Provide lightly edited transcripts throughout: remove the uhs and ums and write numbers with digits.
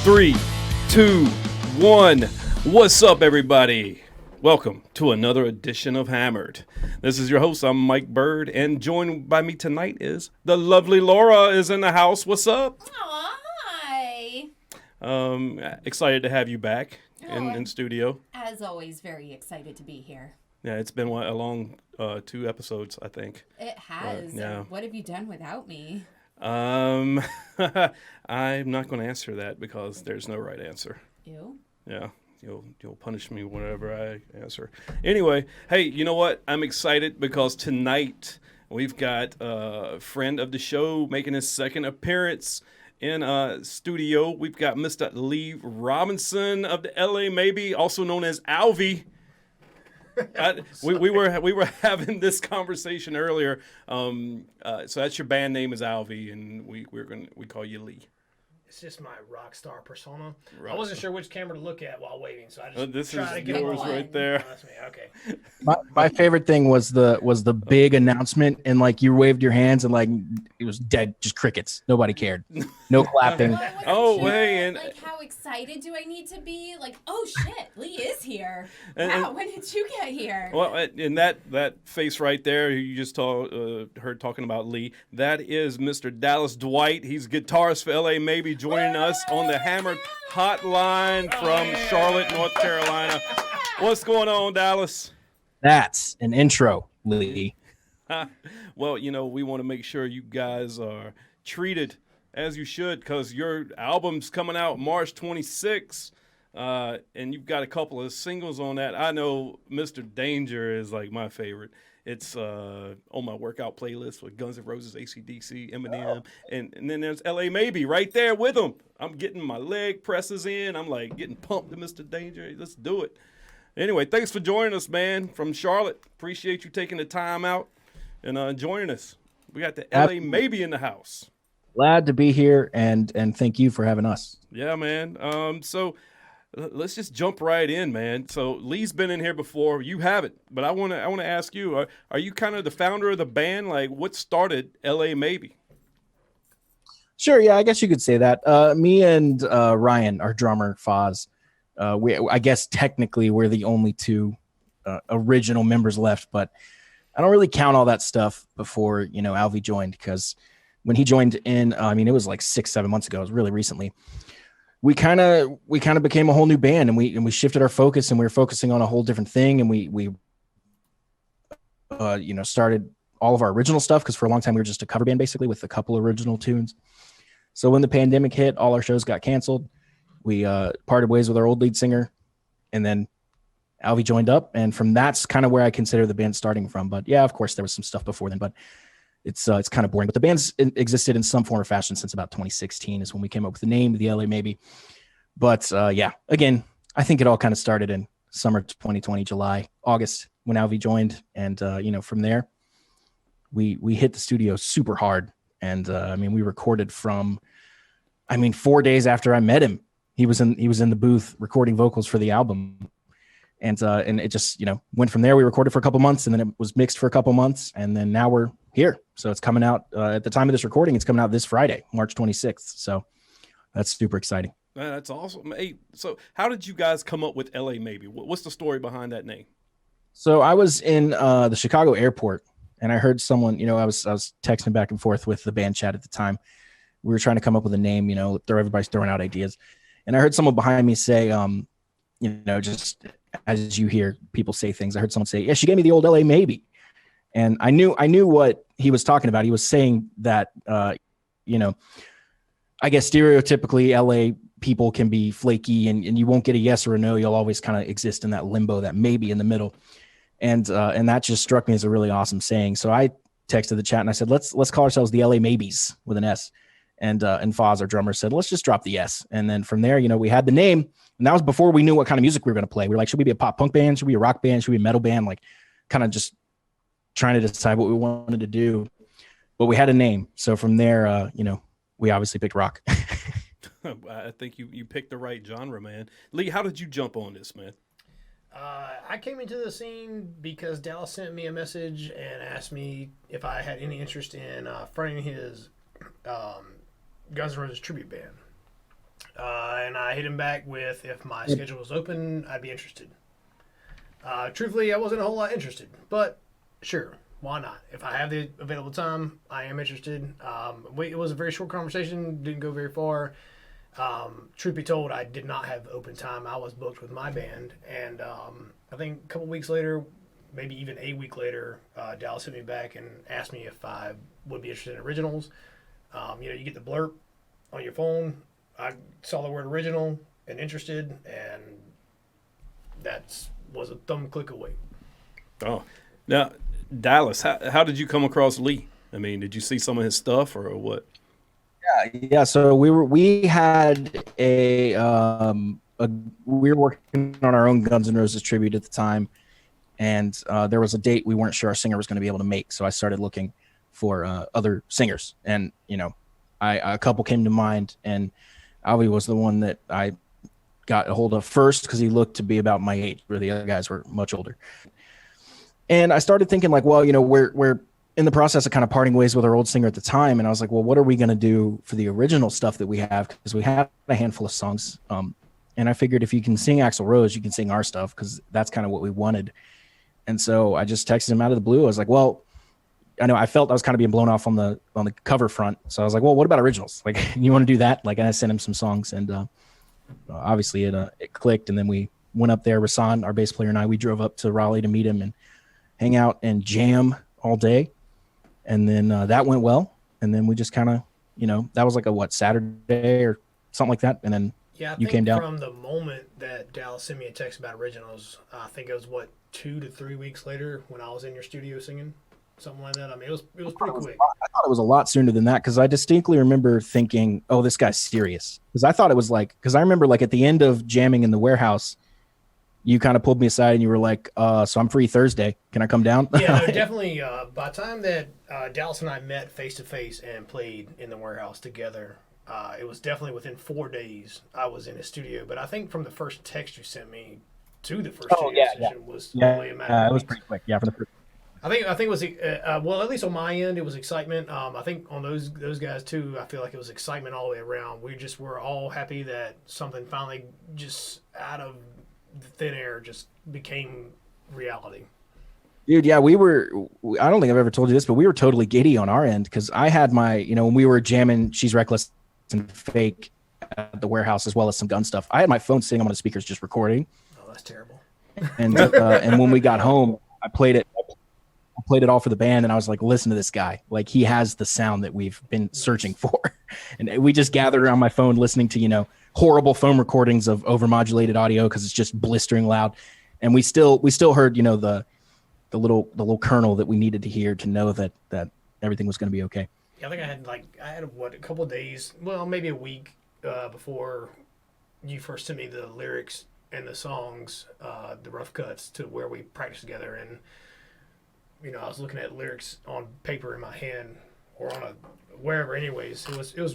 Three, two, one. What's up, everybody? Welcome to another edition of Hammered. This is your host, I'm Mike Bird, and joined by me tonight is the lovely Laura is in the house. What's up? Aw, hi. Excited to have you back in studio. As always, very excited to be here. Yeah, it's been a long 2 episodes, I think. It has. Yeah. What have you done without me? I'm not going to answer that because there's no right answer. You? Yeah, you'll punish me whenever I answer. Anyway, hey, you know what? I'm excited because tonight we've got a friend of the show making his second appearance in studio. We've got Mr. Lee Robinson of the LA Maybe, also known as Alvi. We were having this conversation earlier. So that's your band name is Alvi, and we call you Lee. It's just my rock star persona. I wasn't sure which camera to look at while waiting, so I just this tried is to get yours right there. Oh, that's me. Okay. My favorite thing was the big announcement, and like you waved your hands and like it was dead, just crickets. Nobody cared. No clapping. And like, how excited do I need to be? Like, oh shit, Lee is here. And- Wow, when did you get here? Well, in that face right there, you just heard talking about Lee. That is Mr. Dallas Dwight. He's guitarist for LA Maybe, joining us on the Hammered Hotline from Charlotte, North Carolina. What's going on, Dallas? That's an intro, Lee. Well, we want to make sure you guys are treated as you should because your album's coming out March 26th. And you've got a couple of singles on that. I know Mr. Danger is like my favorite. It's on my workout playlist with Guns N' Roses, AC/DC, Eminem, and then there's LA Maybe right there with them. I'm getting my leg presses in. I'm like getting pumped to Mr. Danger. Let's do it. Anyway, thanks for joining us, man, from Charlotte. Appreciate you taking the time out and joining us. We got the LA Maybe in the house. Glad to be here, and thank you for having us. Yeah, man. So let's just jump right in, man. So Lee's been in here before. You haven't, but I want to ask you: Are you kind of the founder of the band? Like, what started LA Maybe? Sure, yeah, I guess you could say that. Me and Ryan, our drummer, Foz, I guess technically we're the only 2 original members left, but I don't really count all that stuff before Alvi joined, because when he joined in, it was like 6-7 months ago. It was really recently. We kind of became a whole new band, and we shifted our focus, and we were focusing on a whole different thing. And we started all of our original stuff, because for a long time we were just a cover band basically with a couple original tunes. So when the pandemic hit, all our shows got canceled. We parted ways with our old lead singer, and then Alvi joined up, and from that's kind of where I consider the band starting from. But yeah, of course there was some stuff before then, but it's kind of boring. But the band's existed in some form or fashion since about 2016 is when we came up with the name, the LA Maybe. But yeah, again, I think it all kind of started in summer 2020, July, August, when Alvi joined. And, from there, we hit the studio super hard. And we recorded from, 4 days after I met him, he was in the booth recording vocals for the album. And it just, went from there. We recorded for a couple months, and then it was mixed for a couple months. And then now we're here. So it's coming out at the time of this recording. It's coming out this Friday, March 26th. So that's super exciting. Man, that's awesome. Hey, so how did you guys come up with LA Maybe? What's the story behind that name? So I was in the Chicago airport, and I heard someone, I was texting back and forth with the band chat at the time. We were trying to come up with a name, everybody's throwing out ideas. And I heard someone behind me say, just as you hear people say things, I heard someone say, yeah, she gave me the old LA Maybe. And I knew what he was talking about. He was saying that, I guess stereotypically LA people can be flaky, and you won't get a yes or a no. You'll always kind of exist in that limbo, that maybe in the middle. And that just struck me as a really awesome saying. So I texted the chat and I said, let's call ourselves the LA Maybes with an S. And Foz, our drummer, said, let's just drop the S. And then from there, we had the name, and that was before we knew what kind of music we were going to play. We were like, should we be a pop punk band? Should we be a rock band? Should we be a metal band? Like kind of just trying to decide what we wanted to do. But we had a name. So from there, we obviously picked rock. I think you picked the right genre, man. Lee, how did you jump on this, man? I came into the scene because Dallas sent me a message and asked me if I had any interest in fronting his Guns N' Roses tribute band. And I hit him back with if my schedule was open, I'd be interested. Truthfully, I wasn't a whole lot interested, but sure, why not? If I have the available time, I am interested. It was a very short conversation, didn't go very far. Truth be told, I did not have open time. I was booked with my band, and I think a couple weeks later, maybe even a week later, Dallas hit me back and asked me if I would be interested in originals. You get the blurb on your phone. I saw the word original and interested, and that was a thumb click away. Oh, now Dallas, how did you come across Lee? I mean, did you see some of his stuff or what? Yeah. So we were working on our own Guns N' Roses tribute at the time, and there was a date we weren't sure our singer was going to be able to make. So I started looking for other singers, and a couple came to mind, and Alvi was the one that I got a hold of first because he looked to be about my age, where the other guys were much older. And I started thinking like, well, we're in the process of kind of parting ways with our old singer at the time. And I was like, well, what are we going to do for the original stuff that we have? Because we have a handful of songs. And I figured if you can sing Axl Rose, you can sing our stuff, because that's kind of what we wanted. And so I just texted him out of the blue. I was like, well, I know I felt I was kind of being blown off on the cover front. So I was like, well, what about originals? Like, you want to do that? Like, and I sent him some songs, and obviously it clicked. And then we went up there, Rasan, our bass player, and I, we drove up to Raleigh to meet him and hang out and jam all day. And then that went well. And then we just kind of, that was like Saturday or something like that. And then you came down. From the moment that Dallas sent me a text about originals, I think it was 2 to 3 weeks later when I was in your studio singing, something like that. I mean, it was pretty quick. I thought it was a lot sooner than that, because I distinctly remember thinking, oh, this guy's serious. Because I thought it was because I remember at the end of jamming in the warehouse, you kind of pulled me aside and you were like, so I'm free Thursday. Can I come down? Yeah, no, definitely. By the time that Dallas and I met face to face and played in the warehouse together, it was definitely within 4 days I was in his studio. But I think from the first text you sent me to the first studio session was only a matter of it was pretty quick. Yeah, from the first. I think it was well, at least on my end, it was excitement. I think on those guys too, I feel like it was excitement all the way around. We just were all happy that something finally just out of the thin air just became reality. Dude, yeah, I don't think I've ever told you this, but we were totally giddy on our end, because I had my, when we were jamming She's Reckless and Fake at the warehouse, as well as some gun stuff, I had my phone sitting on one of the speakers just recording. Oh, that's terrible. And and when we got home, I played it all for the band, and I was like, listen to this guy. Like, he has the sound that we've been searching for. And we just gathered around my phone listening to, horrible phone recordings of overmodulated audio because it's just blistering loud. And we still heard, the little kernel that we needed to hear to know that everything was going to be okay. Yeah, I think I had a couple of days, well, maybe a week before you first sent me the lyrics and the songs, the rough cuts to where we practiced together. And, I was looking at lyrics on paper in my hand or on wherever anyways. It was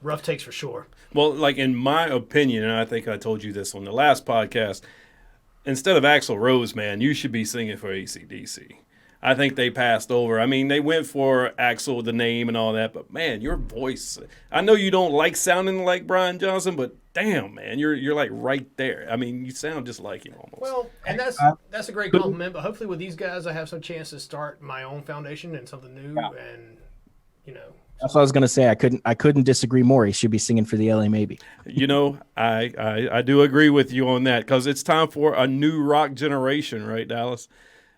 rough takes for sure. Well, in my opinion, and I think I told you this on the last podcast, instead of Axl Rose, man, you should be singing for AC/DC. I think they passed over. I mean, they went for Axl, the name and all that, but man, your voice, I know you don't like sounding like Brian Johnson, but damn, man, you're right there. I mean, you sound just like him almost. Well, and that's a great compliment, but hopefully with these guys, I have some chance to start my own foundation and something new. Yeah. And, that's what I was going to say. I couldn't disagree more. He should be singing for the LA Maybe. I do agree with you on that, because it's time for a new rock generation, right, Dallas?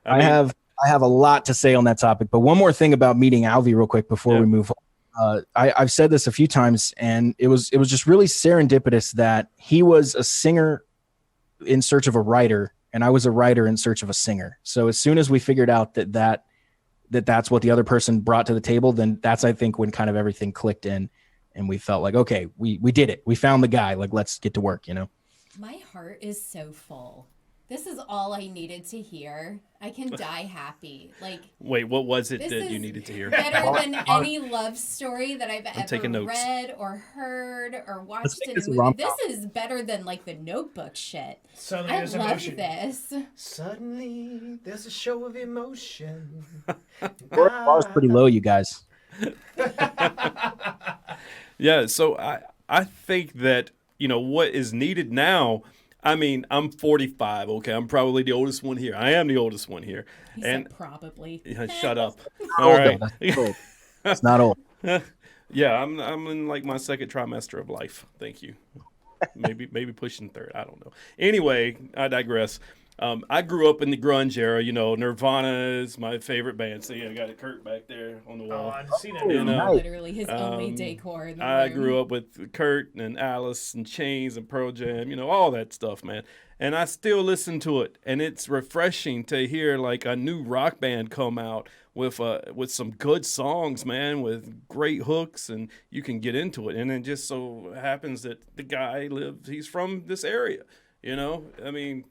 I have a lot to say on that topic, but one more thing about meeting Alvi real quick before we move on. I've said this a few times, and it was just really serendipitous that he was a singer in search of a writer, and I was a writer in search of a singer. So as soon as we figured out that that's what the other person brought to the table, then that's, I think, when kind of everything clicked in and we felt like, okay, we did it. We found the guy. Like, let's get to work, you know? My heart is so full. This is all I needed to hear. I can die happy. Like, wait, what was it this that is you needed to hear? better than any love story that I've taking ever notes. read or heard or watched Let's make in a this a movie. rom-com. This is better than like the Notebook shit. Suddenly I there's love emotion. this. Suddenly there's a show of emotion. Bar's pretty low, you guys. Yeah, so I think that, you know, what is needed now, I mean, I'm 45, okay? I'm probably the oldest one here. I am the oldest one here. He And said probably. yeah, shut up. Not All old, right. though. That's old. It's not old. Yeah, I'm in like my second trimester of life. Thank you. Maybe pushing third. I don't know. Anyway, I digress. I grew up in the grunge era. You know, Nirvana is my favorite band. So yeah, I got a Kurt back there on the Oh, wall. I've seen that. You know, Literally his only decor in the I room. grew up with Kurt and Alice and Chains and Pearl Jam, you know, all that stuff, man. And I still listen to it, and it's refreshing to hear like a new rock band come out with some good songs, man, with great hooks, and you can get into it. And it just so happens that the guy he's from this area, you know. I mean,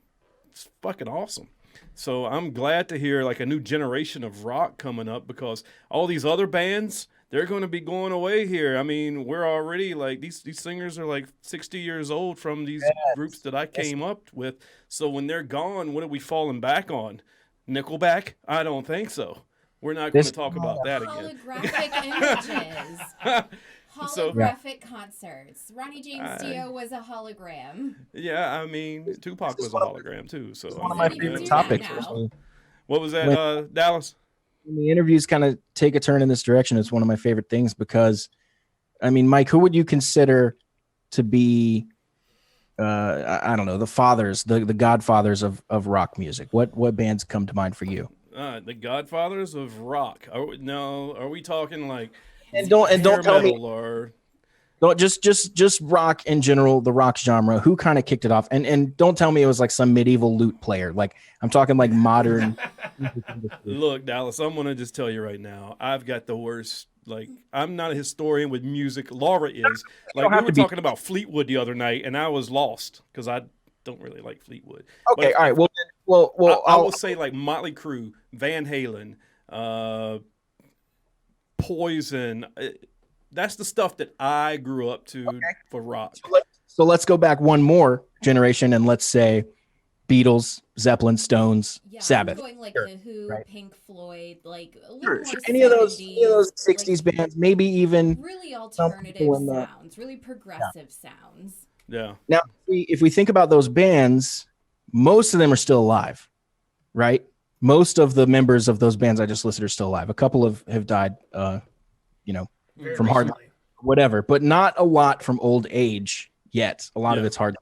it's fucking awesome. So I'm glad to hear like a new generation of rock coming up, because all these other bands, they're going to be going away here. I mean, we're already like these singers are like 60 years old from these groups that I came up with. So when they're gone, what are we falling back on? Nickelback? I don't think so. We're not going to talk about that again. Holographic images. So- Holographic concerts. Ronnie James Dio was a hologram. Yeah, I mean, Tupac was a hologram too. So One of my Maybe we favorite do topics. that now. Actually. what was that, Dallas? When the interviews kind of take a turn in this direction, it's one of my favorite things because, I mean, Mike, who would you consider to be, I don't know, the fathers, the godfathers of rock music? What bands come to mind for you? The Godfathers of rock. Are we talking like And don't tell me, or don't just rock in general, the rock genre. Who kind of kicked it off? And don't tell me it was like some medieval lute player. Like I'm talking like modern. Look, Dallas, I'm gonna just tell you right now, I've got the worst. Like, I'm not a historian with music. Laura is. Like, we were talking about Fleetwood the other night, and I was lost because I don't really like Fleetwood. Okay, But all right. Well, I will say like Motley Crue, Van Halen, Poison. That's the stuff that I grew up to for rock. So let's go back one more generation and let's say Beatles, Zeppelin, Stones, Yeah, Sabbath. I'm going like Sure, the Who, right. Pink Floyd, like a little Sure, more sure. Any of those 60s like, bands, maybe even really some alternative people in the- sounds, really progressive sounds. Yeah. Now, if we think about those bands, most of them are still alive, right? Most of the members of those bands I just listed are still alive. A couple have died, Very from hard- recently. whatever, but not a lot from old age yet. A lot of Yeah. it's hard.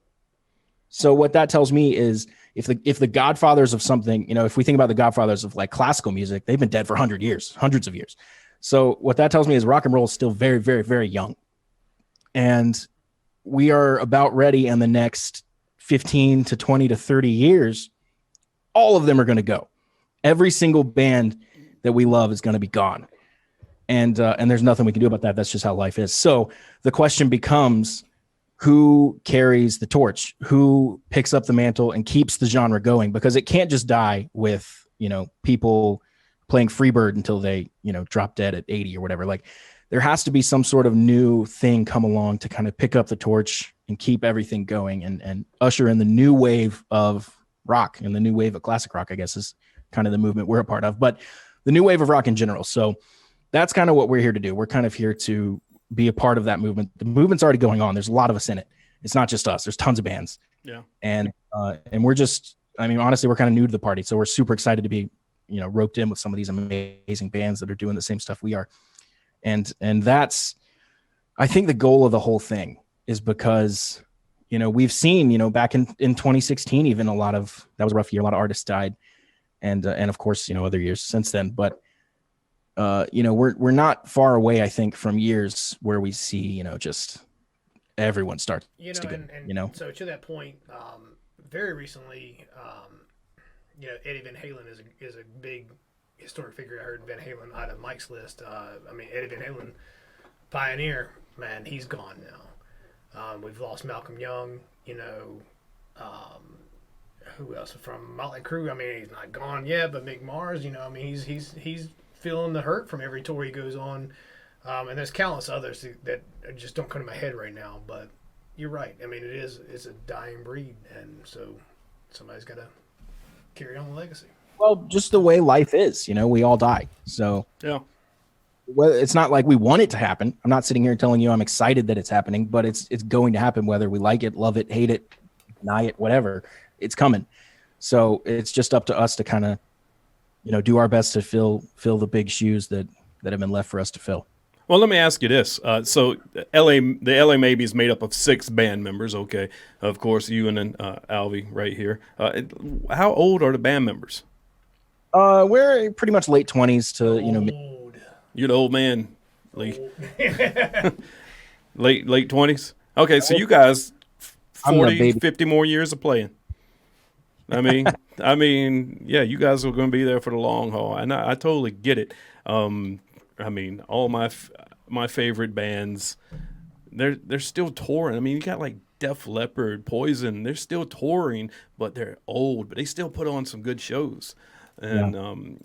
So what that tells me is if the godfathers of something, if we think about the godfathers of like classical music, they've been dead for hundreds of years. So what that tells me is rock and roll is still very, very, very young. And we are about ready in the next 15 to 20 to 30 years. All of them are going to go. Every single band that we love is going to be gone. And there's nothing we can do about that. That's just how life is. So the question becomes, who carries the torch? Who picks up the mantle and keeps the genre going? Because it can't just die with, people playing Freebird until they, drop dead at 80 or whatever. Like there has to be some sort of new thing come along to kind of pick up the torch and keep everything going and usher in the new wave of rock, and the new wave of classic rock, I guess, is kind of the movement we're a part of, but the new wave of rock in general. So that's kind of what we're here to do. We're kind of here to be a part of that movement. The movement's already going on. There's a lot of us in it. It's not just us. There's tons of bands. Yeah. And we're just, honestly, we're kind of new to the party. So we're super excited to be, roped in with some of these amazing bands that are doing the same stuff we are. And that's, I think the goal of the whole thing is because, we've seen, back in 2016, even that was a rough year. A lot of artists died. And of course, other years since then, but we're not far away, I think, from years where we see, just everyone starts to go, and so to that point, very recently, Eddie Van Halen is a big historic figure I heard Van Halen out of Mike's list. Eddie Van Halen, pioneer, man, he's gone now. We've lost Malcolm Young, who else from Motley Crue? I mean, he's not gone yet, but Mick Mars, he's feeling the hurt from every tour he goes on. And there's countless others that just don't come to my head right now, but you're right. I mean, it's a dying breed, and so somebody's got to carry on the legacy. Well, just the way life is, we all die. So Yeah. well, it's not like we want it to happen. I'm not sitting here telling you I'm excited that it's happening, but it's going to happen whether we like it, love it, hate it, deny it, whatever. It's coming. So it's just up to us to kind of, do our best to fill the big shoes that have been left for us to fill. Well, let me ask you this. So the LA Maybe is made up of 6 band members. Okay. Of course, you and then Alvi right here. How old are the band members? We're pretty much late 20s to, Old. You're the old man, Lee. late 20s. Okay. So you guys, I'm the 40, baby. 50 more years of playing. I mean, yeah, you guys are going to be there for the long haul. And I totally get it. All my favorite bands, they're still touring. I mean, you got like Def Leppard, Poison. They're still touring, but they're old. But they still put on some good shows. And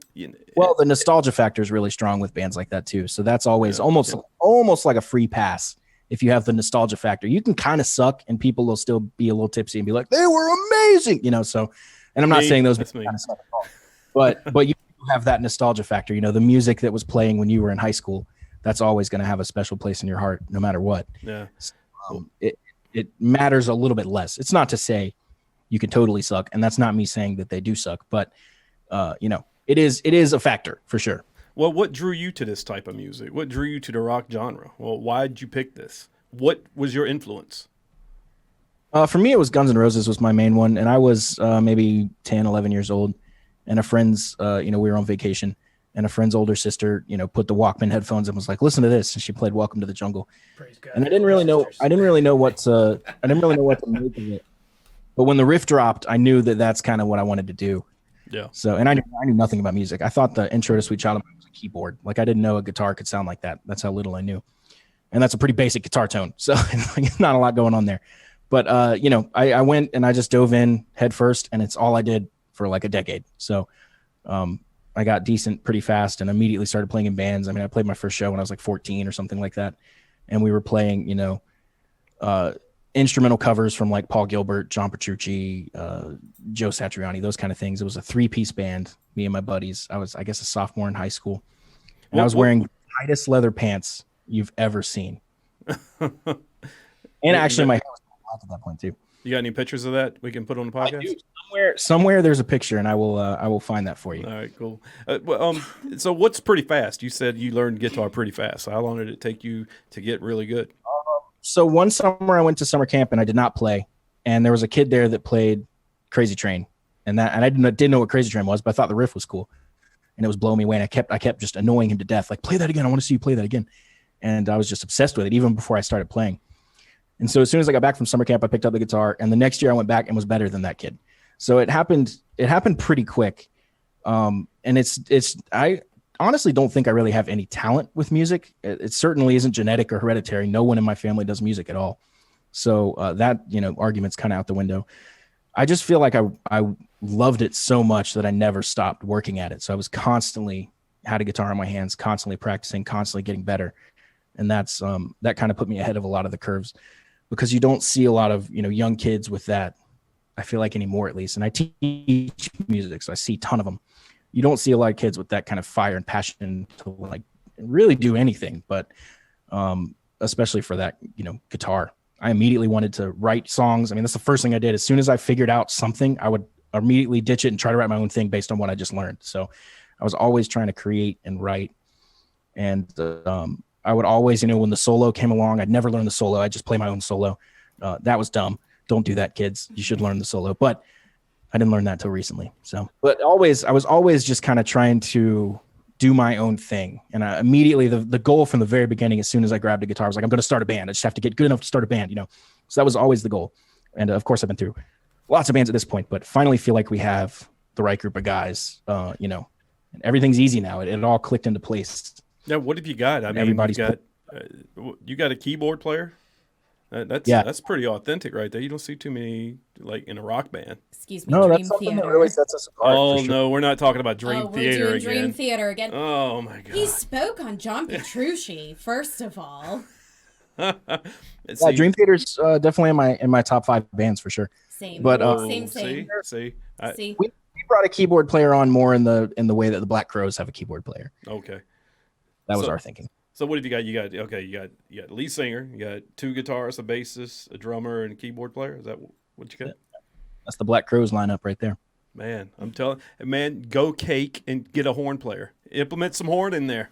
well, the nostalgia factor is really strong with bands like that too. So that's always almost like a free pass. If you have the nostalgia factor, you can kind of suck, and people will still be a little tipsy and be like, "They were amazing," So, and I'm not saying those kind of suck at all, but you have that nostalgia factor. The music that was playing when you were in high school, that's always going to have a special place in your heart, no matter what. Yeah. It matters a little bit less. It's not to say you can totally suck, and that's not me saying that they do suck, but it is a factor for sure. Well, what drew you to this type of music? What drew you to the rock genre? Well, why did you pick this? What was your influence? For me, it was Guns N' Roses was my main one, and I was maybe 10, 11 years old, and a friend's, we were on vacation, and a friend's older sister, put the Walkman headphones and was like, "Listen to this," and she played "Welcome to the Jungle." Praise God. And I didn't really know what to make of it. But when the riff dropped, I knew that that's kind of what I wanted to do. Yeah. So, and I knew nothing about music. I thought the intro to Sweet Child of Mine was a keyboard. Like, I didn't know a guitar could sound like that. That's how little I knew. And that's a pretty basic guitar tone. So not a lot going on there. But, I went and I just dove in head first, and it's all I did for like a decade. So I got decent pretty fast and immediately started playing in bands. I mean, I played my first show when I was like 14 or something like that. And we were playing, instrumental covers from like Paul Gilbert, John Petrucci, Joe Satriani, those kind of things. It was a 3-piece band, me and my buddies. I was, I guess, a sophomore in high school, and I was wearing the tightest leather pants you've ever seen. And actually, my hair was black at that point too. You got any pictures of that we can put on the podcast? Somewhere there's a picture, and I will find that for you. All right, cool. So what's pretty fast? You said you learned guitar pretty fast. How long did it take you to get really good? So one summer I went to summer camp and I did not play, and there was a kid there that played Crazy Train, and I didn't know what Crazy Train was, but I thought the riff was cool, and it was blowing me away. And I kept just annoying him to death, like, "Play that again. I want to see you play that again." And I was just obsessed with it even before I started playing. And so as soon as I got back from summer camp, I picked up the guitar, and the next year I went back and was better than that kid. So it happened pretty quick. And I honestly don't think I really have any talent with music. It certainly isn't genetic or hereditary. No one in my family does music at all. So that, argument's kind of out the window. I just feel like I loved it so much that I never stopped working at it. So I was constantly had a guitar in my hands, constantly practicing, constantly getting better. And that's that kind of put me ahead of a lot of the curves, because you don't see a lot of, young kids with that, I feel like, anymore, at least. And I teach music, so I see a ton of them. You don't see a lot of kids with that kind of fire and passion to like really do anything, but especially for that, guitar. I immediately wanted to write songs. I mean, that's the first thing I did. As soon as I figured out something, I would immediately ditch it and try to write my own thing based on what I just learned. So I was always trying to create and write. And I would always, when the solo came along, I'd never learn the solo. I just play my own solo. That was dumb. Don't do that, kids. You should learn the solo. But I didn't learn that till recently. So, but I was always just kind of trying to do my own thing. And I immediately, the goal from the very beginning, as soon as I grabbed a guitar, I was like, I'm going to start a band. I just have to get good enough to start a band, So that was always the goal. And of course I've been through lots of bands at this point, but finally feel like we have the right group of guys, And everything's easy now. It all clicked into place. Yeah, what have you got? I mean, Everybody's you got a keyboard player? That's Yeah. that's pretty authentic right there. You don't see too many like in a rock band. Excuse me, No, Dream that's something Theater. that really sets us apart. Oh for sure. no, we're not talking about Dream we're Theater doing again. Dream Theater again. Oh my god. He spoke on John Petrucci, first of all. Yeah, Dream Theater's definitely in my top 5 bands for sure. Same. But, same. See, See? We brought a keyboard player on more in the way that the Black Crowes have a keyboard player. okay. That was So- our thinking. So what have you got? You got lead singer, you got 2 guitarists, a bassist, a drummer, and a keyboard player. Is that what you got? That's the Black Crowes lineup right there. Man, I'm telling, man, go cake and get a horn player. Implement some horn in there.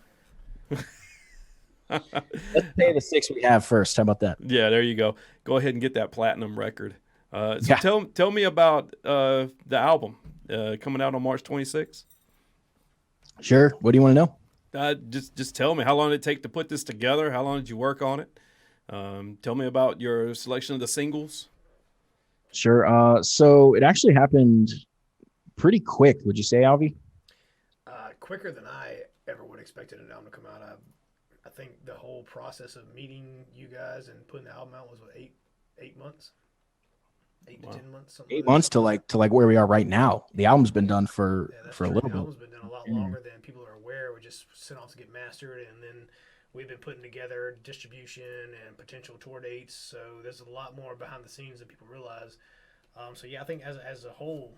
Let's pay the 6 we have first. How about that? Yeah, there you go. Go ahead and get that platinum record. So Yeah. tell me about the album coming out on March 26th. Sure. What do you want to know? Just tell me, how long did it take to put this together? How long did you work on it? Tell me about your selection of the singles. Sure. So it actually happened pretty quick. Would you say, Alvi? Quicker than I ever would have expected an album to come out. I think the whole process of meeting you guys and putting the album out was what, 8 months, 8 Wow. to 10 months, something 8 like months that. to like where we are right now. The album's been done for Yeah, that's a true. little The bit. album's been done a lot longer than people are aware. We just sent off to get mastered, and then we've been putting together distribution and potential tour dates. So there's a lot more behind the scenes than people realize. So yeah, I think as a whole,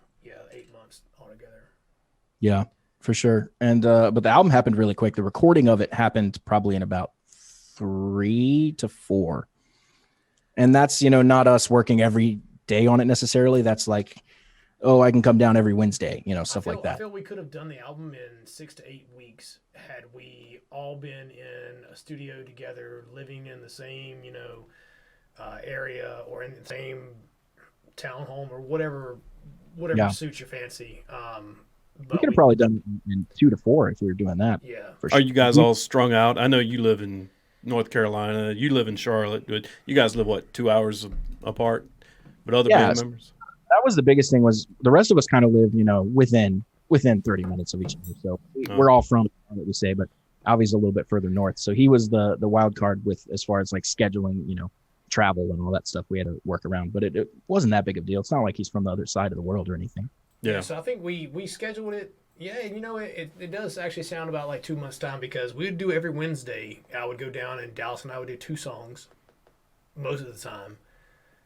8 months altogether. Yeah, for sure. And but the album happened really quick. The recording of it happened probably in about 3 to 4. And that's, not us working every day on it necessarily. That's like, oh, I can come down every Wednesday, stuff like I that. feel we could have done the album in 6 to 8 weeks had we all been in a studio together, living in the same, area or in the same townhome or whatever Yeah. suits your fancy. We But could have probably done it in 2 to 4 if we were doing that. yeah. For Are sure. you guys all strung out? I know you live in North Carolina. You live in Charlotte. But you guys live, what, 2 hours apart? But other Yeah, band members? That was the biggest thing. Was the rest of us kind of live, within 30 minutes of each other. So we're all from, what we say, but Alvi's a little bit further north. So he was the wild card with as far as like scheduling, travel and all that stuff we had to work around. But it wasn't that big of a deal. It's not like he's from the other side of the world or anything. Yeah. So I think we scheduled it. Yeah, it does actually sound about like 2 months' time because we would do every Wednesday. I would go down and Dallas and I would do 2 songs most of the time.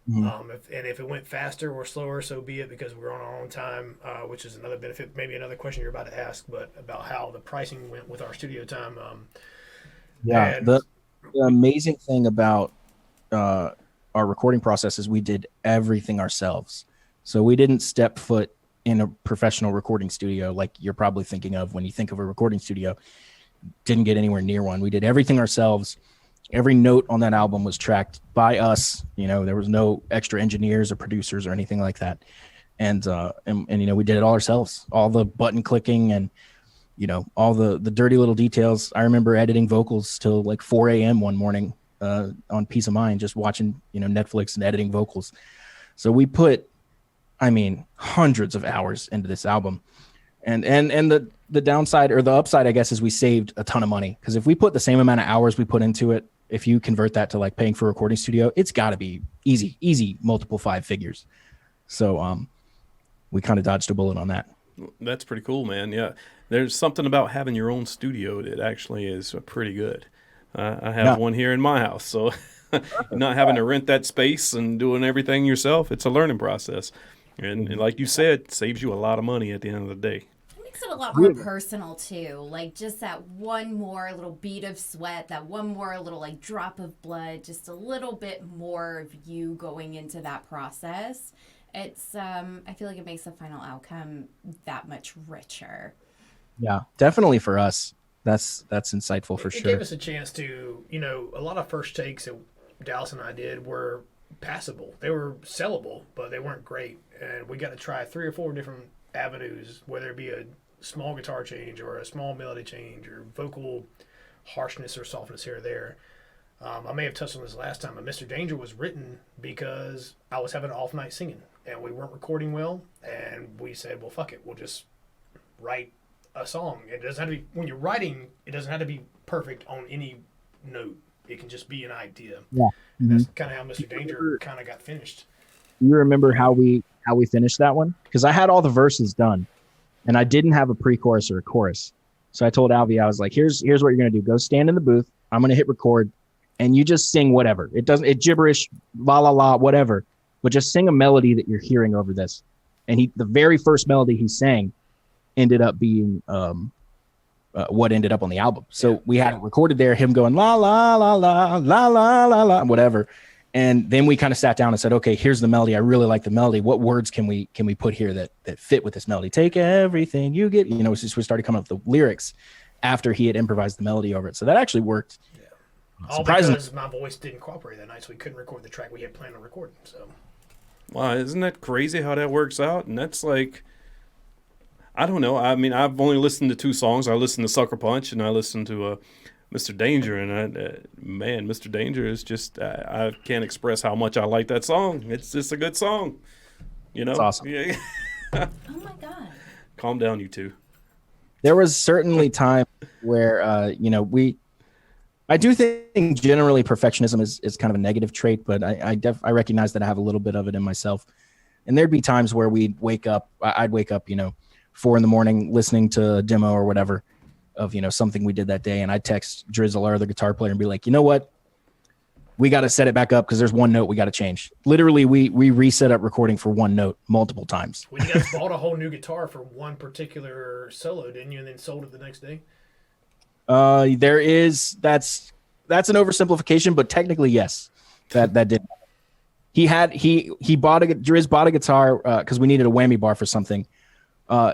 Mhm. If it went faster or slower, so be it, because we're on our own time, which is another benefit. Maybe another question you're about to ask, but about how the pricing went with our studio time. Yeah. and- The amazing thing about our recording process is we did everything ourselves. So we didn't step foot in a professional recording studio like you're probably thinking of when you think of a recording studio. Didn't get anywhere near one. We did everything ourselves. Every note on that album was tracked by us. There was no extra engineers or producers or anything like that. And we did it all ourselves, all the button clicking and, all the dirty little details. I remember editing vocals till like 4 a.m. one morning on Peace of Mind, just watching, Netflix and editing vocals. So we put, hundreds of hours into this album. And the downside or the upside, I guess, is we saved a ton of money. Because if we put the same amount of hours we put into it, if you convert that to like paying for a recording studio, it's got to be easy, multiple 5 figures. So we kind of dodged a bullet on that. That's pretty cool, man. Yeah. There's something about having your own studio that actually is pretty good. I have one here in my house. So not having to rent that space and doing everything yourself, it's a learning process. And like you said, saves you a lot of money at the end of the day. It makes it a lot more personal too. Like just that one more little bead of sweat, that one more little like drop of blood, just a little bit more of you going into that process. It's I feel like it makes the final outcome that much richer. Yeah, definitely for us. That's insightful for it sure. gave us a chance to, a lot of first takes that Dallas and I did were passable. They were sellable, but they weren't great. And we got to try 3 or 4 different avenues, whether it be a small guitar change or a small melody change or vocal harshness or softness here or there. I may have touched on this last time, but Mr. Danger was written because I was having an off night singing and we weren't recording well. And we said, well, fuck it. We'll just write a song. It doesn't have to be, when you're writing, it doesn't have to be perfect on any note. It can just be an idea. Yeah. That's kind of how Mr. Danger kind of got finished. You remember how we finished that one? Because I had all the verses done, and I didn't have a pre-chorus or a chorus. So I told Alvi, I was like, here's what you're gonna do. Go stand in the booth. I'm gonna hit record, and you just sing whatever. It gibberish, la la la, whatever. But just sing a melody that you're hearing over this. And the very first melody he sang ended up being what ended up on the album. So we had it recorded there, him going la la la la la la la la, whatever. And then we kind of sat down and said, okay, here's the melody. I really like the melody. What words can we put here that fit with this melody? Take everything you get. We started coming up with the lyrics after he had improvised the melody over it. So that actually worked. Yeah. All because my voice didn't cooperate that night, so we couldn't record the track we had planned on recording. So. Wow, isn't that crazy how that works out? And that's like, I don't know. I mean, I've only listened to 2 songs. I listened to Sucker Punch and I listened to Mr. Danger. And man, Mr. Danger is just, I can't express how much I like that song. It's just a good song. You know? It's awesome. Yeah. Oh my God. Calm down, you two. There was certainly time where, I do think generally perfectionism is kind of a negative trait, but I recognize that I have a little bit of it in myself. And there'd be times where I'd wake up, 4 a.m, listening to a demo or whatever of, something we did that day. And I'd text Drizzle, our other guitar player, and be like, you know what? We got to set it back up because there's one note we got to change. Literally, we reset up recording for one note multiple times. Well, you guys bought a whole new guitar for one particular solo, didn't you? And then sold it the next day? That's an oversimplification, but technically, yes, that did. He bought Driz bought a guitar because we needed a whammy bar for something.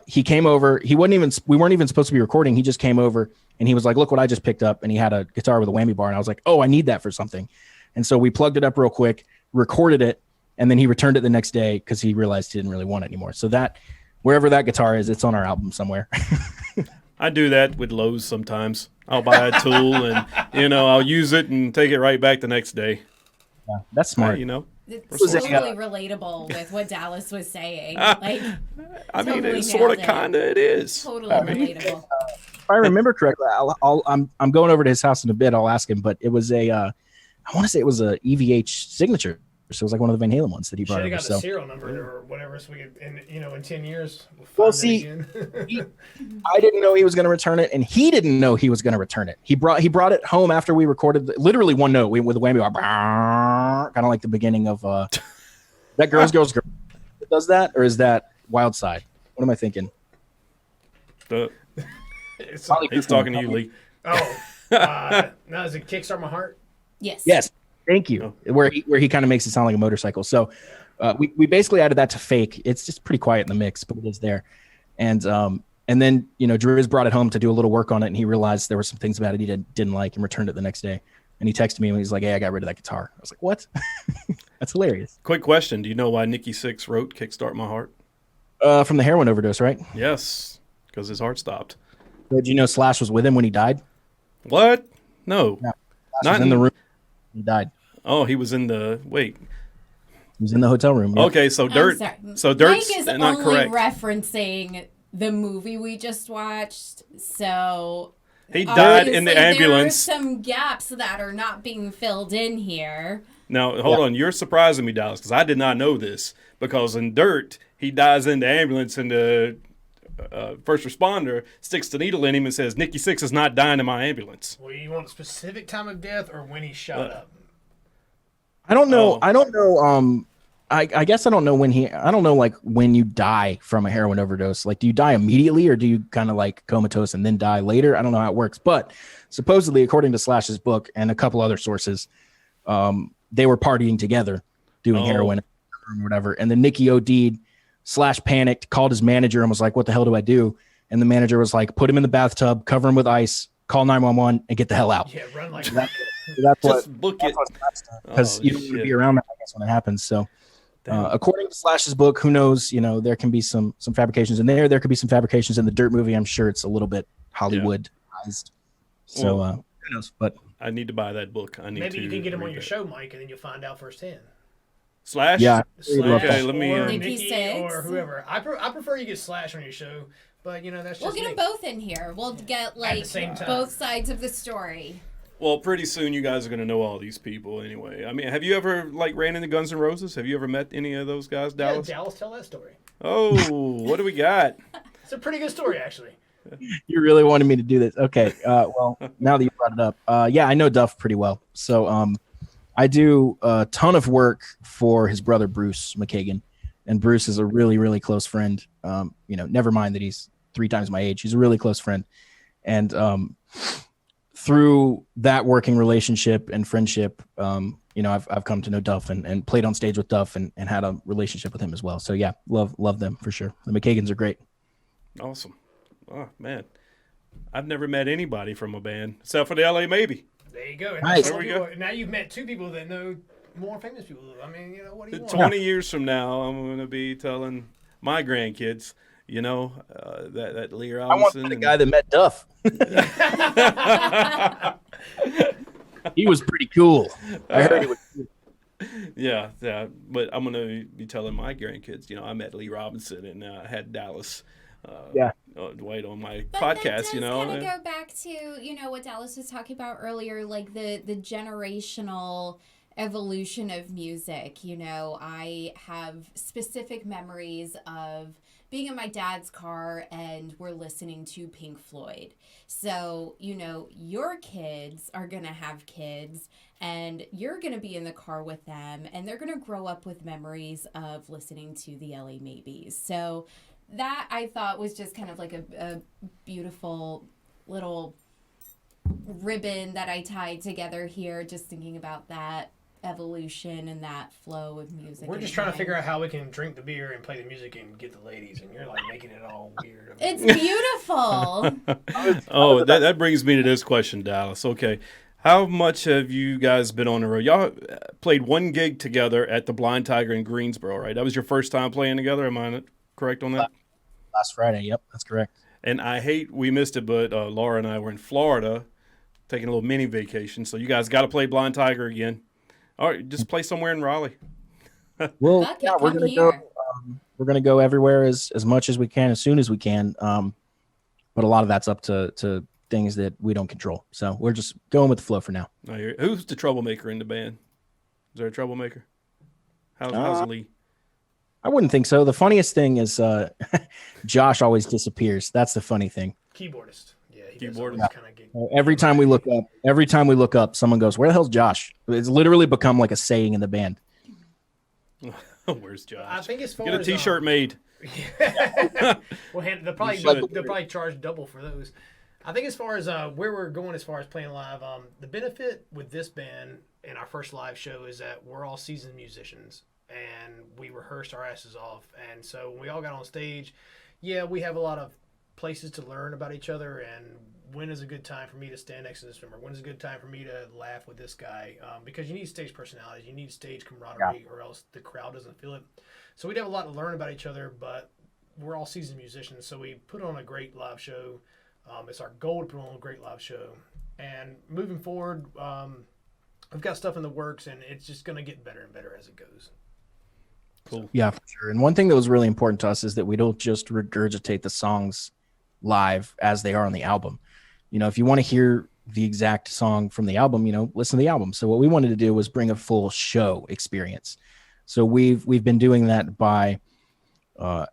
He came over. We weren't even supposed to be recording. He just came over and he was like, "Look what I just picked up." And he had a guitar with a whammy bar, and I was like, "Oh, I need that for something." And so we plugged it up real quick, recorded it, and then he returned it the next day because he realized he didn't really want it anymore. So that wherever that guitar is, it's on our album somewhere. I do that with Lowe's sometimes. I'll buy a tool and, I'll use it and take it right back the next day. Yeah, that's smart. It's totally relatable with what Dallas was saying. Like, I mean, totally it's sort of, nailed it. kind of, it is. Totally relatable. If I remember correctly, I'm going over to his house in a bit. I'll ask him, but it was I want to say it was a EVH signature. So it was like one of the Van Halen ones that he brought over. Should have got so the serial number or whatever, so we could, in 10 years, Well, find see, it again. I didn't know he was going to return it, and he didn't know he was going to return it. He brought it home after we recorded literally one note with a whammy bar, kind of like the beginning of that Girls Girl. Does that, or is that Wild Side? What am I thinking? He's talking to you, Lee. Oh, now is it Kickstart My Heart? Yes. Thank you. Where he kind of makes it sound like a motorcycle. So we basically added that to Fake. It's just pretty quiet in the mix, but it is there. And then Driz brought it home to do a little work on it, and he realized there were some things about it he didn't like, and returned it the next day. And he texted me and he's like, "Hey, I got rid of that guitar." I was like, "What?" That's hilarious. Quick question: do you know why Nikki Sixx wrote "Kickstart My Heart"? From the heroin overdose, right? Yes, because his heart stopped. Did you know Slash was with him when he died? What? No. Slash Not was in the room. He died. Oh, he was in the He was in the hotel room. Yep. Okay, so Dirt's Mike is not only correct. referencing the movie we just watched, so He died in the obviously ambulance. There are some gaps that are not being filled in here. Now, hold on. You're surprising me, Dallas, because I did not know this. Because in Dirt, he dies in the ambulance, and the first responder sticks the needle in him and says, "Nikki Sixx is not dying in my ambulance." Well, you want a specific time of death or when he shot up? I don't know. Oh. I don't know. I guess I don't know I don't know, like, when you die from a heroin overdose. Like, do you die immediately, or do you kind of like comatose and then die later? I don't know how it works. But supposedly, according to Slash's book and a couple other sources, they were partying together, doing heroin or whatever. And then Nikki OD'd. Slash panicked, called his manager, and was like, "What the hell do I do?" And the manager was like, "Put him in the bathtub, cover him with ice, call 911, and get the hell out." Yeah, run like That's Just book it. because you don't want to be around that, I guess, when it happens. So, according to Slash's book, who knows? There can be some fabrications in there. There could be some fabrications in the Dirt movie. I'm sure it's a little bit Hollywoodized. So, who knows? But I need to buy that book. maybe you can get him on your show, Mike, and then you'll find out firsthand. Slash? Yeah. Slash Okay, let me, or Nikki Nikki Sixx. or whoever. I prefer you get Slash on your show, but that's just We'll get me. them both in here. We'll get like same time. both sides of the story. Well, pretty soon you guys are going to know all these people anyway. I mean, have you ever like ran into Guns N' Roses? Have you ever met any of those guys, Dallas? Yeah, Dallas, tell that story. Oh, what do we got? It's a pretty good story, actually. You really wanted me to do this. Okay. Well, now that you brought it up, yeah, I know Duff pretty well. So I do a ton of work for his brother, Bruce McKagan. And Bruce is a really, really close friend. Never mind that he's 3 times my age. He's a really close friend. And through that working relationship and friendship, I've come to know Duff and played on stage with Duff and had a relationship with him as well. So yeah, love them for sure. The McKagans are great. Awesome. Oh, man. I've never met anybody from a band except for the LA Maybe. There you go. And Nice. There we go. Now you've met 2 people that know more famous people. I mean, what do you want? 20 years from now, I'm going to be telling my grandkids, that Lee I want Robinson. the guy that met Duff. He was pretty cool. I heard he was. Yeah. But I'm going to be telling my grandkids, I met Lee Robinson and I had Dallas. Dwight on my But podcast, that does kind of go back to, what Dallas was talking about earlier, like the generational evolution of music. I have specific memories of being in my dad's car and we're listening to Pink Floyd. So, your kids are going to have kids and you're going to be in the car with them and they're going to grow up with memories of listening to the LA Maybes. So that I thought was just kind of like a beautiful little ribbon that I tied together here, just thinking about that evolution and that flow of music. We're just trying to figure out how we can drink the beer and play the music and get the ladies, and you're like making it all weird. It's beautiful. Oh, that brings me to this question, Dallas. Okay. How much have you guys been on the road? Y'all played one gig together at the Blind Tiger in Greensboro, right? That was your first time playing together? Am I correct on that? Last Friday. Yep, that's correct. And I hate we missed it, but Laura and I were in Florida taking a little mini vacation. So you guys got to play Blind Tiger again. All right, just play somewhere in Raleigh. Well, Fuck it, yeah, we're come gonna here. go. We're gonna go everywhere as much as we can, as soon as we can. But a lot of that's up to things that we don't control. So we're just going with the flow for now. Who's the troublemaker in the band? Is there a troublemaker? How's Lee? I wouldn't think so. The funniest thing is Josh always disappears. That's the funny thing. Keyboardist. Yeah, he Keyboardist. does kind of get. Every time we look up, someone goes, "Where the hell's Josh?" It's literally become like a saying in the band. Where's Josh? I think as far Get a as, T-shirt made. Well, they'll probably charge double for those. I think as far as where we're going as far as playing live, the benefit with this band and our first live show is that we're all seasoned musicians and we rehearsed our asses off. And so when we all got on stage, yeah, we have a lot of places to learn about each other and when is a good time for me to stand next to this member? When is a good time for me to laugh with this guy? Because you need stage personality, you need stage camaraderie, or else the crowd doesn't feel it. So we'd have a lot to learn about each other, but we're all seasoned musicians, so we put on a great live show. It's our goal to put on a great live show. And moving forward, I've got stuff in the works, and it's just going to get better and better as it goes. Cool. Yeah, for sure. And one thing that was really important to us is that we don't just regurgitate the songs live as they are on the album. If you want to hear the exact song from the album, listen to the album. So what we wanted to do was bring a full show experience. So we've been doing that by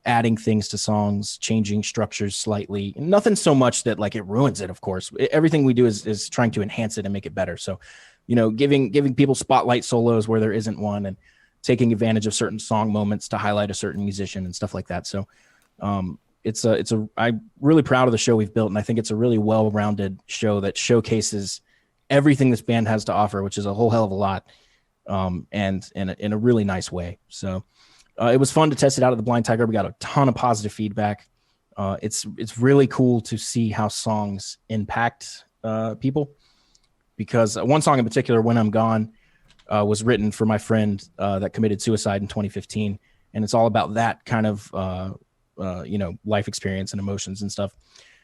adding things to songs, changing structures slightly. Nothing so much that like it ruins it, of course. Everything we do is trying to enhance it and make it better. So, giving people spotlight solos where there isn't one and taking advantage of certain song moments to highlight a certain musician and stuff like that. So I'm really proud of the show we've built. And I think it's a really well-rounded show that showcases everything this band has to offer, which is a whole hell of a lot. And in a really nice way. So it was fun to test it out at the Blind Tiger. We got a ton of positive feedback. It's really cool to see how songs impact people, because one song in particular, When I'm Gone, was written for my friend that committed suicide in 2015. And it's all about that kind of, life experience and emotions and stuff.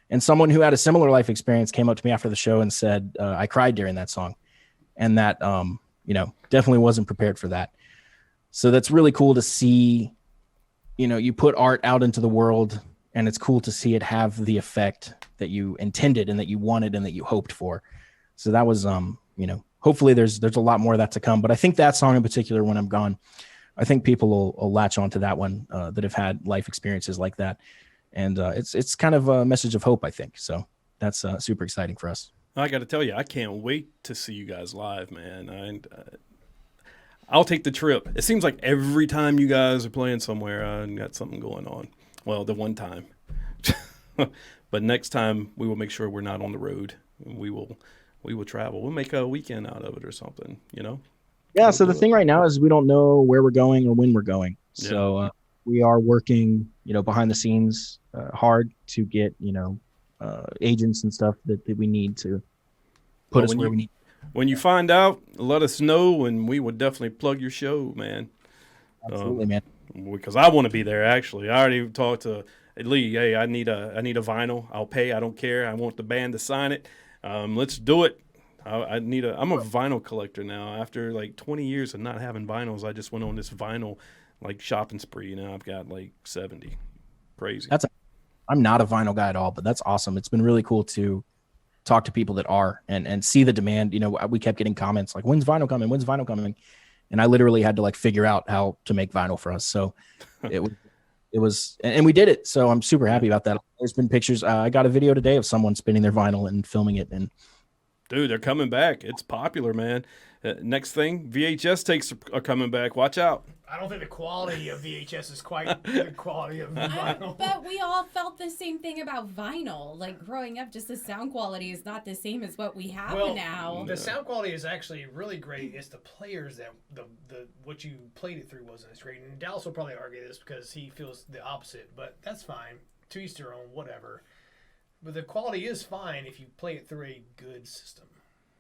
And someone who had a similar life experience came up to me after the show and said, I cried during that song. And that, definitely wasn't prepared for that. So that's really cool to see. You put art out into the world, and it's cool to see it have the effect that you intended and that you wanted and that you hoped for. So that was, hopefully there's a lot more of that to come. But I think that song in particular, When I'm Gone, I think people will latch onto that one that have had life experiences like that. And it's kind of a message of hope, I think. So that's super exciting for us. I got to tell you, I can't wait to see you guys live, man. I'll take the trip. It seems like every time you guys are playing somewhere, I got something going on. Well, the one time. But next time, we will make sure we're not on the road. We will travel. We'll make a weekend out of it or something, Yeah, so the thing right now is we don't know where we're going or when we're going. Yeah. So we are working, behind the scenes hard to get, agents and stuff that we need to put us where we need. When you find out, let us know, and we will definitely plug your show, man. Absolutely, man. Because I want to be there, actually. I already talked to Lee. Hey, I need a vinyl. I'll pay. I don't care. I want the band to sign it. Let's do it. I'm a vinyl collector now. After like 20 years of not having vinyls, I just went on this vinyl like shopping spree. Now I've got like 70. Crazy. I'm not a vinyl guy at all, but that's awesome. It's been really cool to talk to people that are and see the demand. We kept getting comments like, when's vinyl coming? When's vinyl coming? And I literally had to like figure out how to make vinyl for us. So it was, and we did it. So I'm super happy about that. There's been pictures. I got a video today of someone spinning their vinyl and filming it. And dude, they're coming back. It's popular, man. Next thing, VHS tapes are coming back. Watch out. I don't think the quality of VHS is quite the quality of vinyl. But we all felt the same thing about vinyl. Like growing up, just the sound quality is not the same as what we have now. The sound quality is actually really great. It's the players that the what you played it through wasn't as great. And Dallas will probably argue this because he feels the opposite, but that's fine. To each their own, whatever. But the quality is fine if you play it through a good system.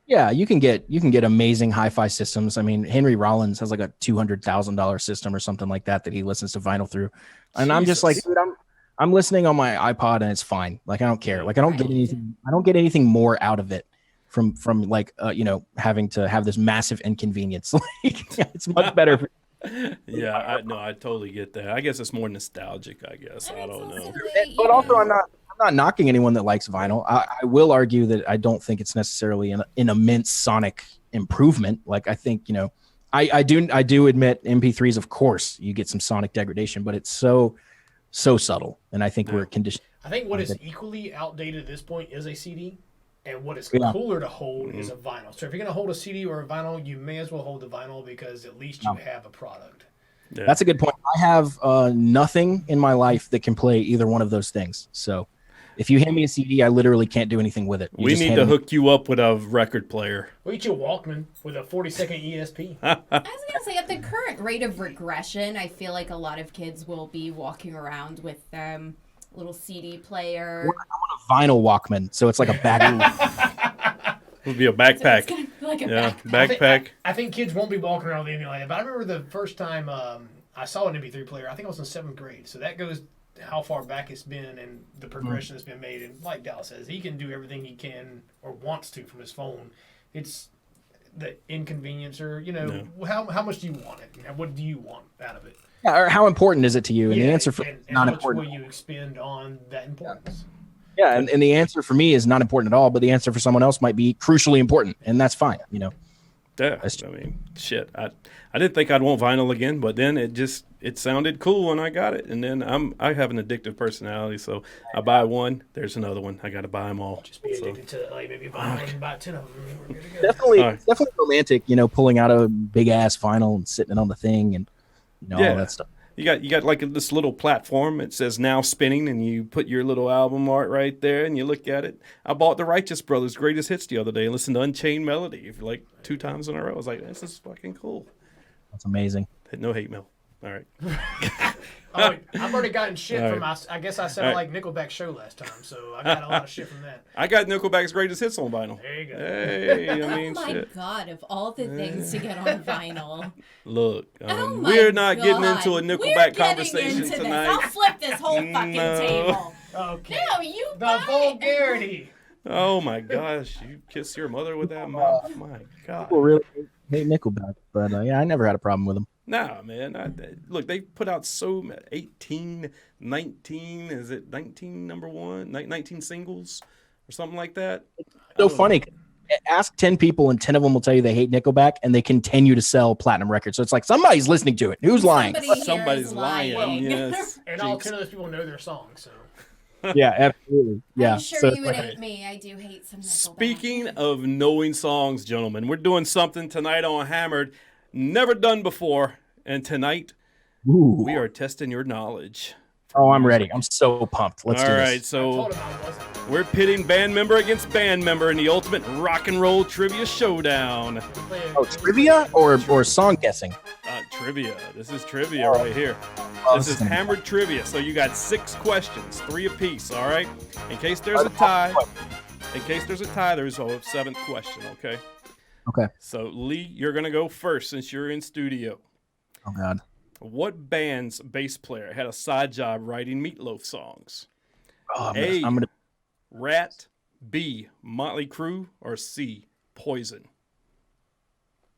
yeah, you can get amazing hi-fi systems. I mean, Henry Rollins has like a $200,000 system or something like that he listens to vinyl through. And I'm just like, dude, I'm listening on my iPod and it's fine. Like, I don't care. Like, I don't get anything more out of it from like, having to have this massive inconvenience. Like, it's much better. Yeah, I totally get that. I guess it's more nostalgic, I guess. I don't know. But also, I'm not knocking anyone that likes vinyl. I will argue that I don't think it's necessarily an immense sonic improvement. Like, I think, I do admit MP3s, of course, you get some sonic degradation, but it's so subtle. And I think we're conditioned. I think what is equally outdated at this point is a CD. And what is cooler to hold is a vinyl. So if you're going to hold a CD or a vinyl, you may as well hold the vinyl because at least you have a product. Yeah. That's a good point. I have nothing in my life that can play either one of those things. So if you hand me a CD, I literally can't do anything with it. We need to hook you up with a record player. We'll get you a Walkman with a 40-second ESP. I was going to say, at the current rate of regression, I feel like a lot of kids will be walking around with little CD player. I want a vinyl Walkman, so it's like a bag. It would be a backpack. So it's like a backpack. I think kids won't be walking around with anything like that. But I remember the first time I saw an MP3 player. I think I was in 7th grade. So that goes how far back it's been and the progression that's been made. And like Dallas says, he can do everything he can or wants to from his phone. It's the inconvenience or, how much do you want it? What do you want out of it? Yeah, or how important is it to you? And the answer for not important. How much will you expend on that importance? Yeah, and the answer for me is not important at all, but the answer for someone else might be crucially important, and that's fine, Yeah, I mean, shit. I didn't think I'd want vinyl again, but then it sounded cool when I got it, and then I have an addictive personality, so I buy one, there's another one. I got to buy them all. Just be addicted to like maybe vinyl and buy 10 of them. We're good to go. Definitely romantic, pulling out a big ass vinyl and sitting it on the thing and all that stuff. You got like this little platform. It says now spinning, and you put your little album art right there, and you look at it. I bought the Righteous Brothers' Greatest Hits the other day and listened to Unchained Melody like 2 times in a row. I was like, this is fucking cool. That's amazing. No hate mail. All right. I've already gotten shit from I guess I sounded like Nickelback's show last time, so I got a lot of shit from that. I got Nickelback's Greatest Hits on vinyl. There you go. Hey, I mean, oh my shit. God, of all the things to get on vinyl. Look, Oh my we're not getting God. into a We're Nickelback getting conversation into tonight. This. I'll flip this whole fucking table. Okay. No, you The buy it. vulgarity. Oh my gosh, you kiss your mother with that mouth? My God. People really hate Nickelback, but I never had a problem with them. Nah, man. Look, they put out 18, 19, is it 19 number one? 19 singles or something like that? So funny. Ask 10 people and 10 of them will tell you they hate Nickelback and they continue to sell platinum records. So it's like somebody's listening to it. Who's lying? Somebody's lying. Well, Yes. And all 10 of those people know their songs, so. Yeah, absolutely. Yeah. I'm sure So you would hate me. I do hate some Nickelback. Speaking of knowing songs, gentlemen, we're doing something tonight on Hammered, never done before. And tonight, Ooh. we are testing your knowledge. Oh, I'm ready. I'm so pumped. Let's do All this. right, so I told him I wasn't. we're pitting band member against band member in the ultimate rock and roll trivia showdown. Oh, trivia or song guessing? Trivia. This is trivia right here. This is hammered trivia. So you got 6 questions, 3 apiece. All right. In case there's a tie, there's a 7th question. Okay. Okay. So Lee, you're gonna go first since you're in studio. Oh God. What band's bass player had a side job writing Meatloaf songs? Oh, A. I'm gonna. Rat, B. Motley Crue, or C. Poison?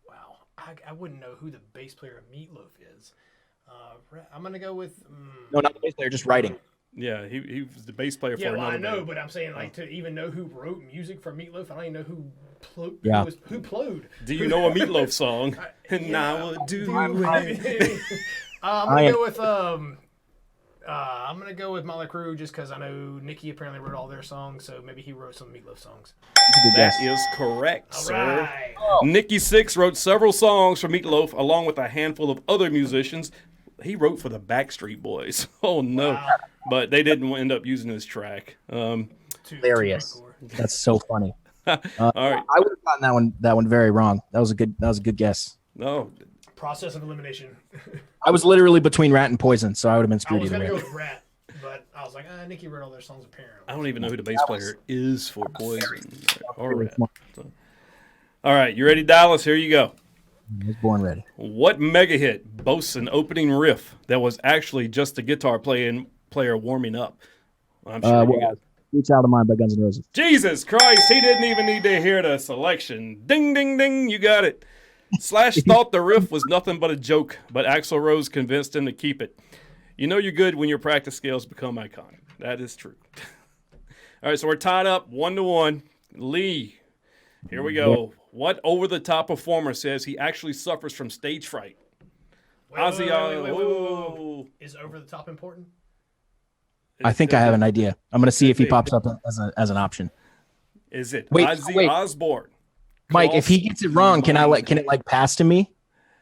Wow. I wouldn't know who the bass player of Meatloaf is. I'm going to go with. No, not the bass player, just writing. Yeah, he was the bass player for Yeah, well, another I know, band. but I'm saying, like, to even know who wrote music for Meatloaf, I don't even know who who plowed. Do you know a Meatloaf song? And Yeah. I will do I'm it. gonna go with I'm gonna go with Motley Crue just because I know Nikki apparently wrote all their songs, so maybe he wrote some Meatloaf songs. That's a good That guess. is correct, All sir. right. Nikki Sixx wrote several songs for Meatloaf along with a handful of other musicians. He wrote for the Backstreet Boys. Oh, no. Wow. But they didn't end up using his track. Hilarious. That's so funny. All right. I would have gotten that one very wrong. That was a good guess. No. Process of elimination. I was literally between Rat and Poison, so I would have been I screwed was either gonna way. go with Rat, but I was like, Nikki wrote all their songs apparently. I don't even know who the bass player is for Poison. Or Really Rat. smart. All right. You ready, Dallas? Here you go. I was born ready. What mega hit boasts an opening riff that was actually just the guitar player warming up? I'm sure you got. Reach Out of Mine by Guns N' Roses. Jesus Christ, he didn't even need to hear the selection. Ding, ding, ding, you got it. Slash thought the riff was nothing but a joke, but Axl Rose convinced him to keep it. You know you're good when your practice skills become iconic. That is true. All right, so we're tied up 1-1. Lee, here we go. What over-the-top performer says he actually suffers from stage fright? Ozzy, whoa. Is over the top important? I think I have an idea. I'm going to see if he pops up as an option. Is it Wait, Ozzy wait. Osbourne? Mike, if he gets it wrong, can it pass to me?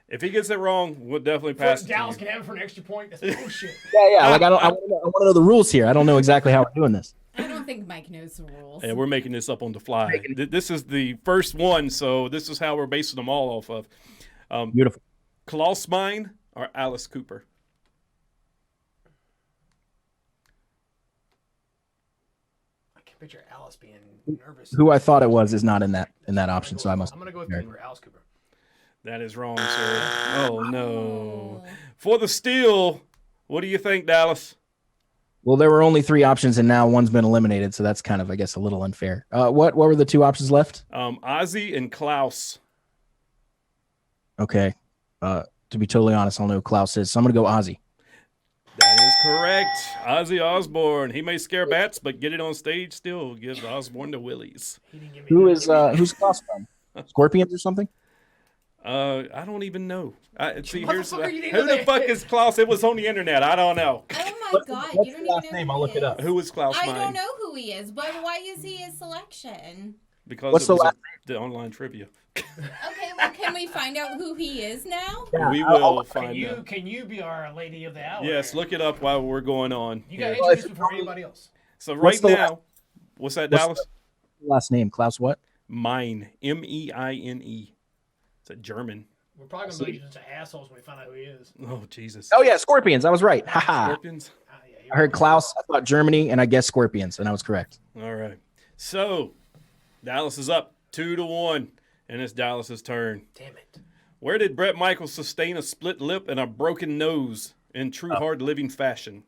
If he gets it wrong, we'll definitely pass it to Dallas you. can have it for an extra point. That's bullshit. Yeah. Like I want to know the rules here. I don't know exactly how we're doing this. I don't think Mike knows the rules. Yeah, we're making this up on the fly. This is the first one, so this is how we're basing them all off of. Beautiful. Klaus Meine or Alice Cooper? I can picture Alice being nervous. Who I thought it was is not in that option, so I must. I'm gonna go with Cooper, Alice Cooper. That is wrong, sir. Oh, no. For the steal, what do you think, Dallas? Well, there were only 3 options, and now one's been eliminated, so that's kind of, I guess, a little unfair. What were the 2 options left? Ozzy and Klaus. Okay. To be totally honest, I don't know who Klaus is, so I'm gonna go Ozzy. That is correct. Ozzy Osbourne. He may scare bats, but get it on stage still gives Osbourne the willies. He didn't give me Who's Klaus from? Scorpions or something? I don't even know. See, here's Motherfucker, you didn't who know the that. fuck is Klaus? It was on the internet. I don't know. Oh my God! what's You don't the last even know name? who I'll he look it up. is. Who is Klaus I Meine? don't know who he is, but why is he a selection? Because What's it the was last the online trivia. Okay, well, can we find out who he is now? Yeah, We I'll- will find Can out. can you be our lady of the hour? Yes, look it up while we're going on. You got here. introduced before anybody else. So What's right the now, what's that, what's Dallas? Last name Klaus what? Mine. Meine. It's a German. We're probably gonna be just assholes when we find out who he is. Oh, Jesus. Oh yeah, Scorpions. I was right. Haha. Scorpions? Yeah, I heard Klaus. I thought Germany, and I guessed Scorpions, and I was correct. All right. So, Dallas is up 2-1, and it's Dallas's turn. Damn it. Where did Bret Michaels sustain a split lip and a broken nose in true hard living fashion?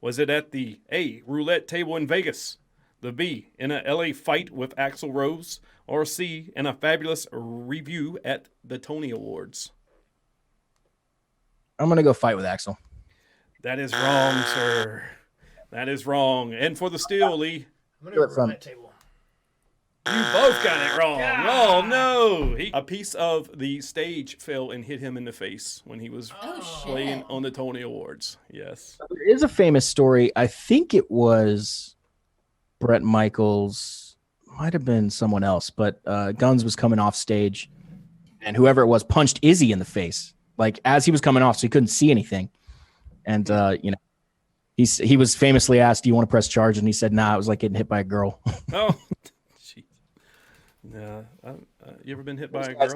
Was it at the A, roulette table in Vegas, the B, in a LA fight with Axl Rose, or C, in a fabulous review at the Tony Awards? I'm gonna go Fight with Axel. That is wrong, sir. That is wrong. And for the steal, Lee, I'm gonna go roulette table. you both got it wrong. Ah. Oh no! A piece of the stage fell and hit him in the face when he was Oh, playing shit. on the Tony Awards. Yes. There is a famous story. I think it was Brett Michaels, might have been someone else, but Guns was coming off stage, and whoever it was punched Izzy in the face, like as he was coming off, so he couldn't see anything. And you know, he was famously asked, "Do you want to press charge?" And he said, "Nah, it was like getting hit by a girl." Oh, jeez. Yeah. You ever been hit by a girl?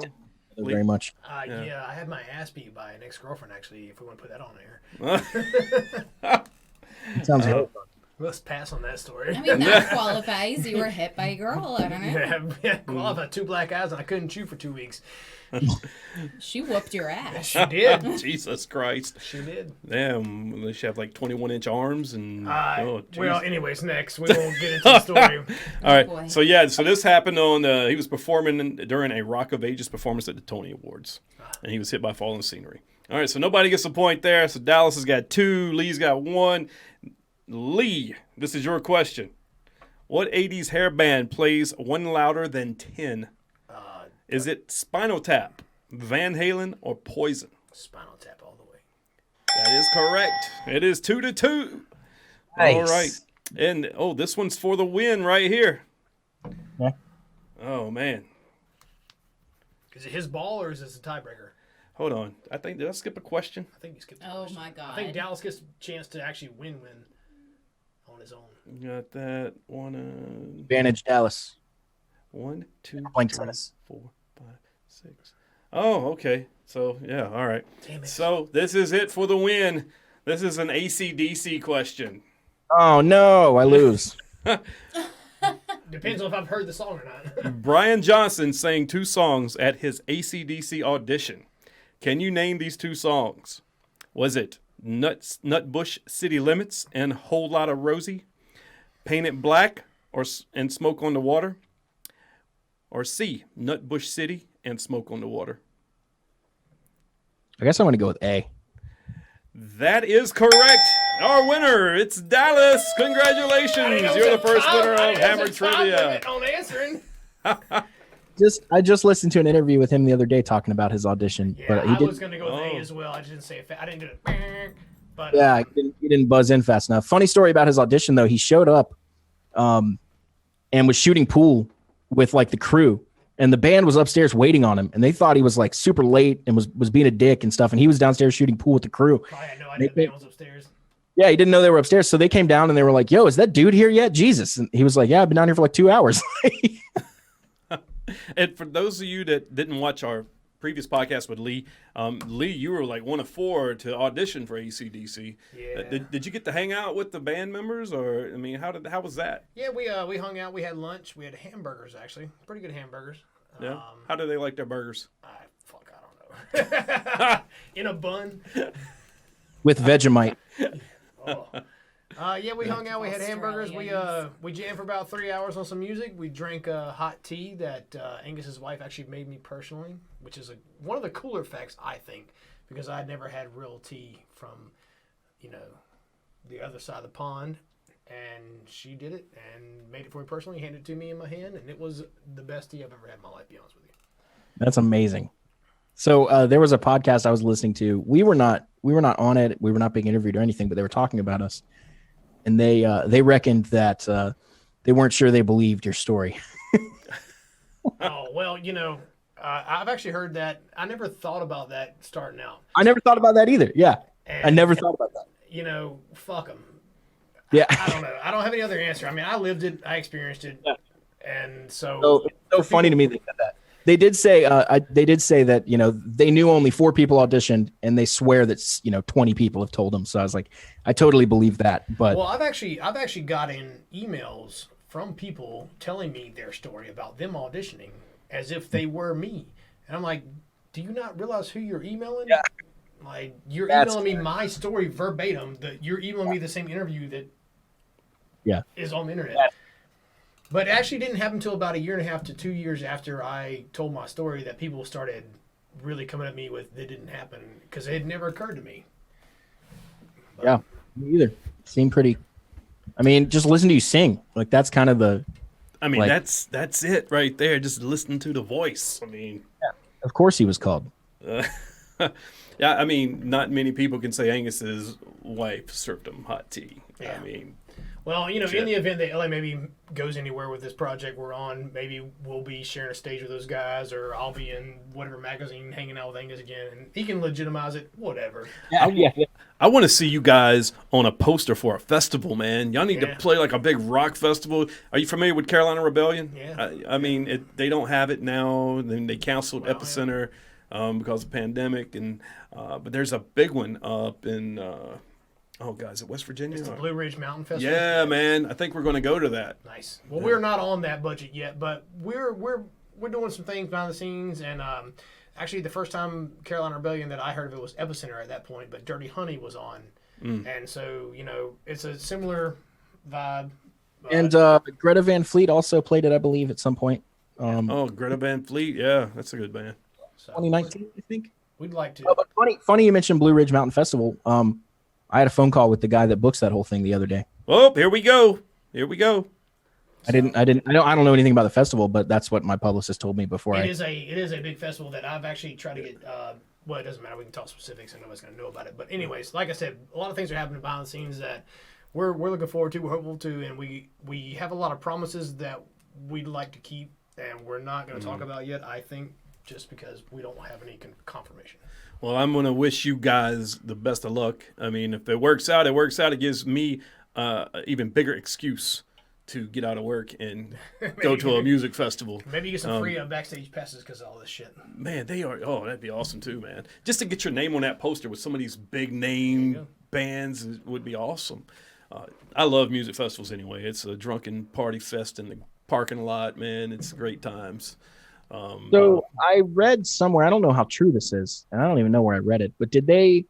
Very much. Yeah, I had my ass beat by an ex-girlfriend, actually, if we want to put that on there. Sounds good. Let's pass on that story. I mean, that qualifies. You were hit by a girl. I don't know. Yeah, well, I've had 2 black eyes and I couldn't chew for 2 weeks. She whooped your ass. She did. Jesus Christ. She did. Damn, they should have like 21-inch arms and. Oh, jeez. Well, anyways, next. We won't get into the story. All right. boy. So yeah, so this happened on. He was performing during a Rock of Ages performance at the Tony Awards, and he was hit by falling scenery. All right, so nobody gets a point there. So Dallas has got 2. Lee's got 1. Lee, this is your question. What 80s hair band plays one louder than 10? Is it Spinal Tap, Van Halen, or Poison? Spinal Tap all the way. That is correct. It is 2-2. Nice. All right. And, this one's for the win right here. Yeah. Oh, man. Is it his ball or is this a tiebreaker? Hold on. did I skip a question? I think you skipped the Oh, question. my God. I think Dallas gets a chance to actually win on his own. Got that. One, Advantage Dallas. 1, 2, Playing 3, tennis. 4, 5, 6. Oh, okay. So, yeah, all right. Damn it. So, this is it for the win. This is an AC/DC question. Oh no, I lose. Depends on if I've heard the song or not. Brian Johnson sang 2 songs at his AC/DC audition. Can you name these 2 songs? Was it Nutbush City Limits and Whole Lotta Rosie, Paint It Black and Smoke on the Water, or C, Nutbush City and Smoke on the Water? I guess I'm going to go with A. That is correct. Our winner, it's Dallas. Congratulations. You're the first winner of Hammer Trivia. On answering. I just listened to an interview with him the other day talking about his audition. Yeah, but he I did, was going to go with A as well. I just didn't say it. I didn't do it. But, yeah, he didn't buzz in fast enough. Funny story about his audition, though. He showed up and was shooting pool with, like, the crew. And the band was upstairs waiting on him. And they thought he was, like, super late and was being a dick and stuff. And he was downstairs shooting pool with the crew. I had no idea the band was upstairs. Yeah, he didn't know they were upstairs. So they came down and they were like, yo, is that dude here yet? Jesus. And he was like, yeah, I've been down here for like 2 hours. And for those of you that didn't watch our previous podcast with Lee, Lee, you were like one of 4 to audition for AC/DC. Yeah. Did you get to hang out with the band members, or I mean, how was that? Yeah, we hung out. We had lunch. We had hamburgers, actually. Pretty good hamburgers. Yeah. How do they like their burgers? I don't know. In a bun. With Vegemite. Oh. Yeah, we hung out. We had hamburgers. We jammed for about 3 hours on some music. We drank hot tea that Angus's wife actually made me personally, which is one of the cooler facts, I think, because I'd never had real tea from, the other side of the pond. And she did it and made it for me personally, handed it to me in my hand, and it was the best tea I've ever had in my life, to be honest with you. That's amazing. So there was a podcast I was listening to. We were not on it. We were not being interviewed or anything, but they were talking about us. And they reckoned that they weren't sure they believed your story. Oh, well, I've actually heard that. I never thought about that starting out. I never thought about that either. Yeah. And, I never thought about that. Fuck them. Yeah. I don't know. I don't have any other answer. I mean, I lived it. I experienced it. Yeah. And so it's so funny to me they said that. They did say that, they knew only 4 people auditioned, and they swear that, 20 people have told them. So I was like, I totally believe that. But well, I've actually gotten emails from people telling me their story about them auditioning as if they were me. And I'm like, do you not realize who you're emailing? Yeah. Like, you're emailing me my story verbatim. You're emailing me the same interview that is on the internet. Yeah. But it actually didn't happen until about 1.5 to 2 years after I told my story that people started really coming at me with "It didn't happen" because it had never occurred to me. But, Yeah, me either. Seemed pretty. I mean, just listen to you sing. Like that's kind of the. I mean, like, that's it right there. Just listen to the voice. I mean, of course he was called. yeah, I mean, not many people can say Angus's wife served him hot tea. Yeah. I mean, well, you know, shit. in the event that LA maybe goes anywhere with this project we're on, maybe we'll be sharing a stage with those guys, or I'll be in whatever magazine hanging out with Angus again, and he can legitimize it, whatever. Yeah. I want to see you guys on a poster for a festival, man. Y'all need to Yeah. play like a big rock festival. Are you familiar with Carolina Rebellion? Yeah. I mean, they don't have it now. Then they canceled Well, Epicenter because of the pandemic, and but there's a big one up in oh, God, is it West Virginia? It's the Blue Ridge Mountain Festival. Yeah, man. I think we're going to go to that. Nice. Well, we're not on that budget yet, but we're doing some things behind the scenes, and actually the first time Carolina Rebellion that I heard of it was Epicenter at that point, but Dirty Honey was on, and so you know it's a similar vibe. And Greta Van Fleet also played it, I believe, at some point. Oh, Greta Van Fleet. Yeah, that's a good band. So 2019, I think. we'd like to. Oh, but funny you mentioned Blue Ridge Mountain Festival. I had a phone call with the guy that books that whole thing the other day. Oh, here we go. Here we go. I don't know anything about the festival, but that's what my publicist told me before. It is a big festival that I've actually tried to get. Well, it doesn't matter. We can talk specifics, and nobody's going to know about it. But anyways, like I said, a lot of things are happening behind the scenes that we're looking forward to. We're hopeful to, and we have a lot of promises that we'd like to keep, and we're not going to talk about yet. I think just because we don't have any confirmation. Well, I'm going to wish you guys the best of luck. I mean, if it works out, it works out. It gives me an even bigger excuse to get out of work and go to a music festival. Maybe you get some free backstage passes because of all this shit. Man, they are. Oh, that'd be awesome too, man. Just to get your name on that poster with some of these big name bands would be awesome. I love music festivals anyway. It's a drunken party fest in the parking lot, man. It's great times. So I read somewhere, I don't know how true this is, and I don't even know where I read it, but did they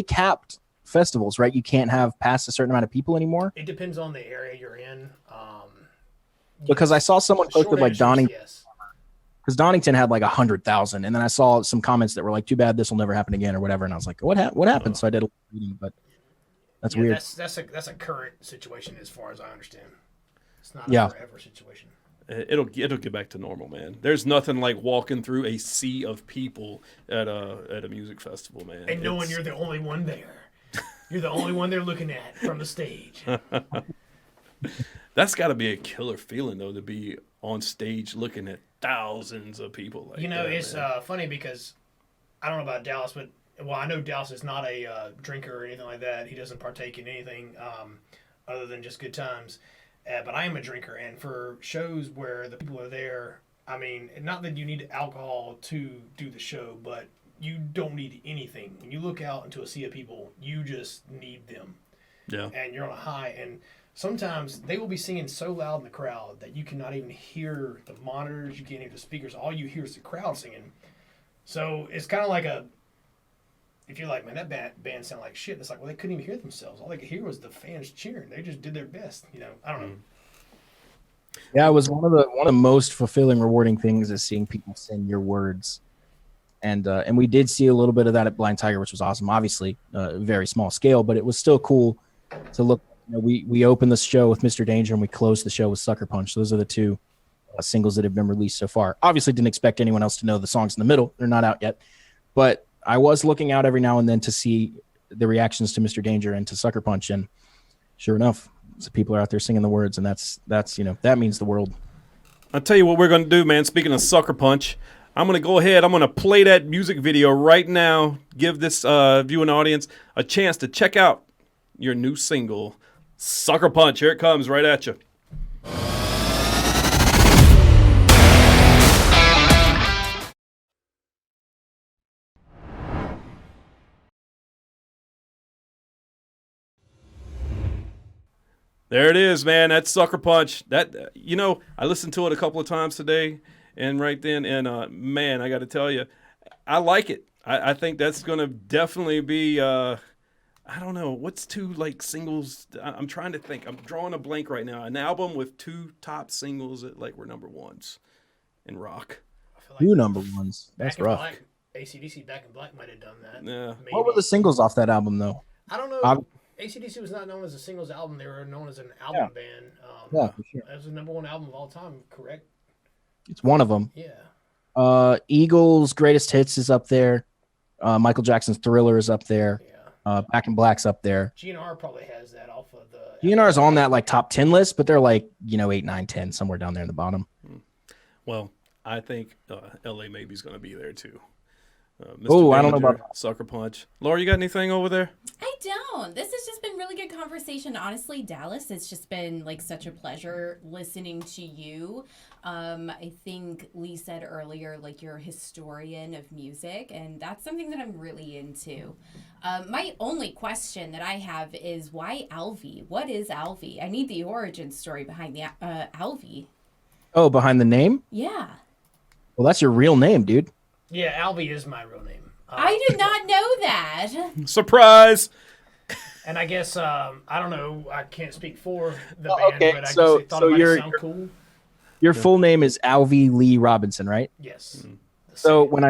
capped festivals, right? You can't have past a certain amount of people anymore? It depends on the area you're in. Because I saw someone posted Short like answer is Donington, yes. because Donington had like 100,000, and then I saw some comments that were like, "Too bad this will never happen again" or whatever, and I was like, "What happened?" So I did a little reading, but that's weird. That's a current situation as far as I understand. It's not Yeah. a forever situation. It'll get back to normal, man. There's nothing like walking through a sea of people at a music festival, man. And knowing you're the only one there. You're the only one they're looking at from the stage. That's got to be a killer feeling, though, to be on stage looking at thousands of people. Like You know, that, it's man. funny because I don't know about Dallas, but well, I know Dallas is not a drinker or anything like that. He doesn't partake in anything other than just good times. But I am a drinker, and for shows where the people are there, I mean, not that you need alcohol to do the show, but you don't need anything. When you look out into a sea of people, you just need them. Yeah. And you're on a high, and sometimes they will be singing so loud in the crowd that you cannot even hear the monitors, you can't hear the speakers. All you hear is the crowd singing. So it's kind of like if you're like, man, that band sound like shit. It's like, well, they couldn't even hear themselves. All they could hear was the fans cheering. They just did their best. You know, I don't know. Yeah, it was one of the most fulfilling, rewarding things is seeing people sing your words, and we did see a little bit of that at Blind Tiger, which was awesome. Obviously, very small scale, but it was still cool to look. You know, we opened the show with Mr. Danger, and we closed the show with Sucker Punch. Those are the two singles that have been released so far. Obviously, didn't expect anyone else to know the songs in the middle; they're not out yet. But I was looking out every now and then to see the reactions to Mr. Danger and to Sucker Punch, and sure enough, people are out there singing the words, and that's that means the world. I'll tell you what we're going to do, man. Speaking of Sucker Punch, I'm going to go ahead. I'm going to play that music video right now. Give this viewing audience a chance to check out your new single, Sucker Punch. Here it comes right at you. There it is, man. That's Sucker Punch. That I listened to it a couple of times today, and right then, and man, I got to tell you, I like it. I think that's gonna definitely be. I don't know what's two like singles. I'm trying to think. I'm drawing a blank right now. An album with two top singles that like were number ones in rock. I feel like Two number ones. That's Back in rough. Black, AC/DC Back in Black might have done that. Yeah. Maybe. What were the singles off that album though? I don't know. Ob- AC/DC was not known as a singles album. They were known as an album band. Yeah, for sure. That was the #1 album of all time, correct? It's one of them. Yeah. Eagles' Greatest Hits is up there. Michael Jackson's Thriller is up there. Yeah. Back in Black's up there. GNR probably has that off of the. GNR's on that like top 10 list, but they're like 8, 9, 10, somewhere down there in the bottom. Well, I think LA Maybe's going to be there too. Mr. Oh, I don't know Danger, about Sucker Punch. Laura, you got anything over there? I don't. This has just been really good conversation. Honestly, Dallas, it's just been like such a pleasure listening to you. I think Lee said earlier, like you're a historian of music, and that's something that I'm really into. My only question that I have is why Alvi? What is Alvi? I need the origin story behind the Alvi. Oh, behind the name? Yeah. Well, that's your real name, dude. Yeah, Alvi is my real name. I did not know that. Surprise! And I guess I don't know. I can't speak for the Oh, band, okay, but I so- guess they thought so it might you're- sound cool. Your full name is Alvi Lee Robinson, right? Yes. So when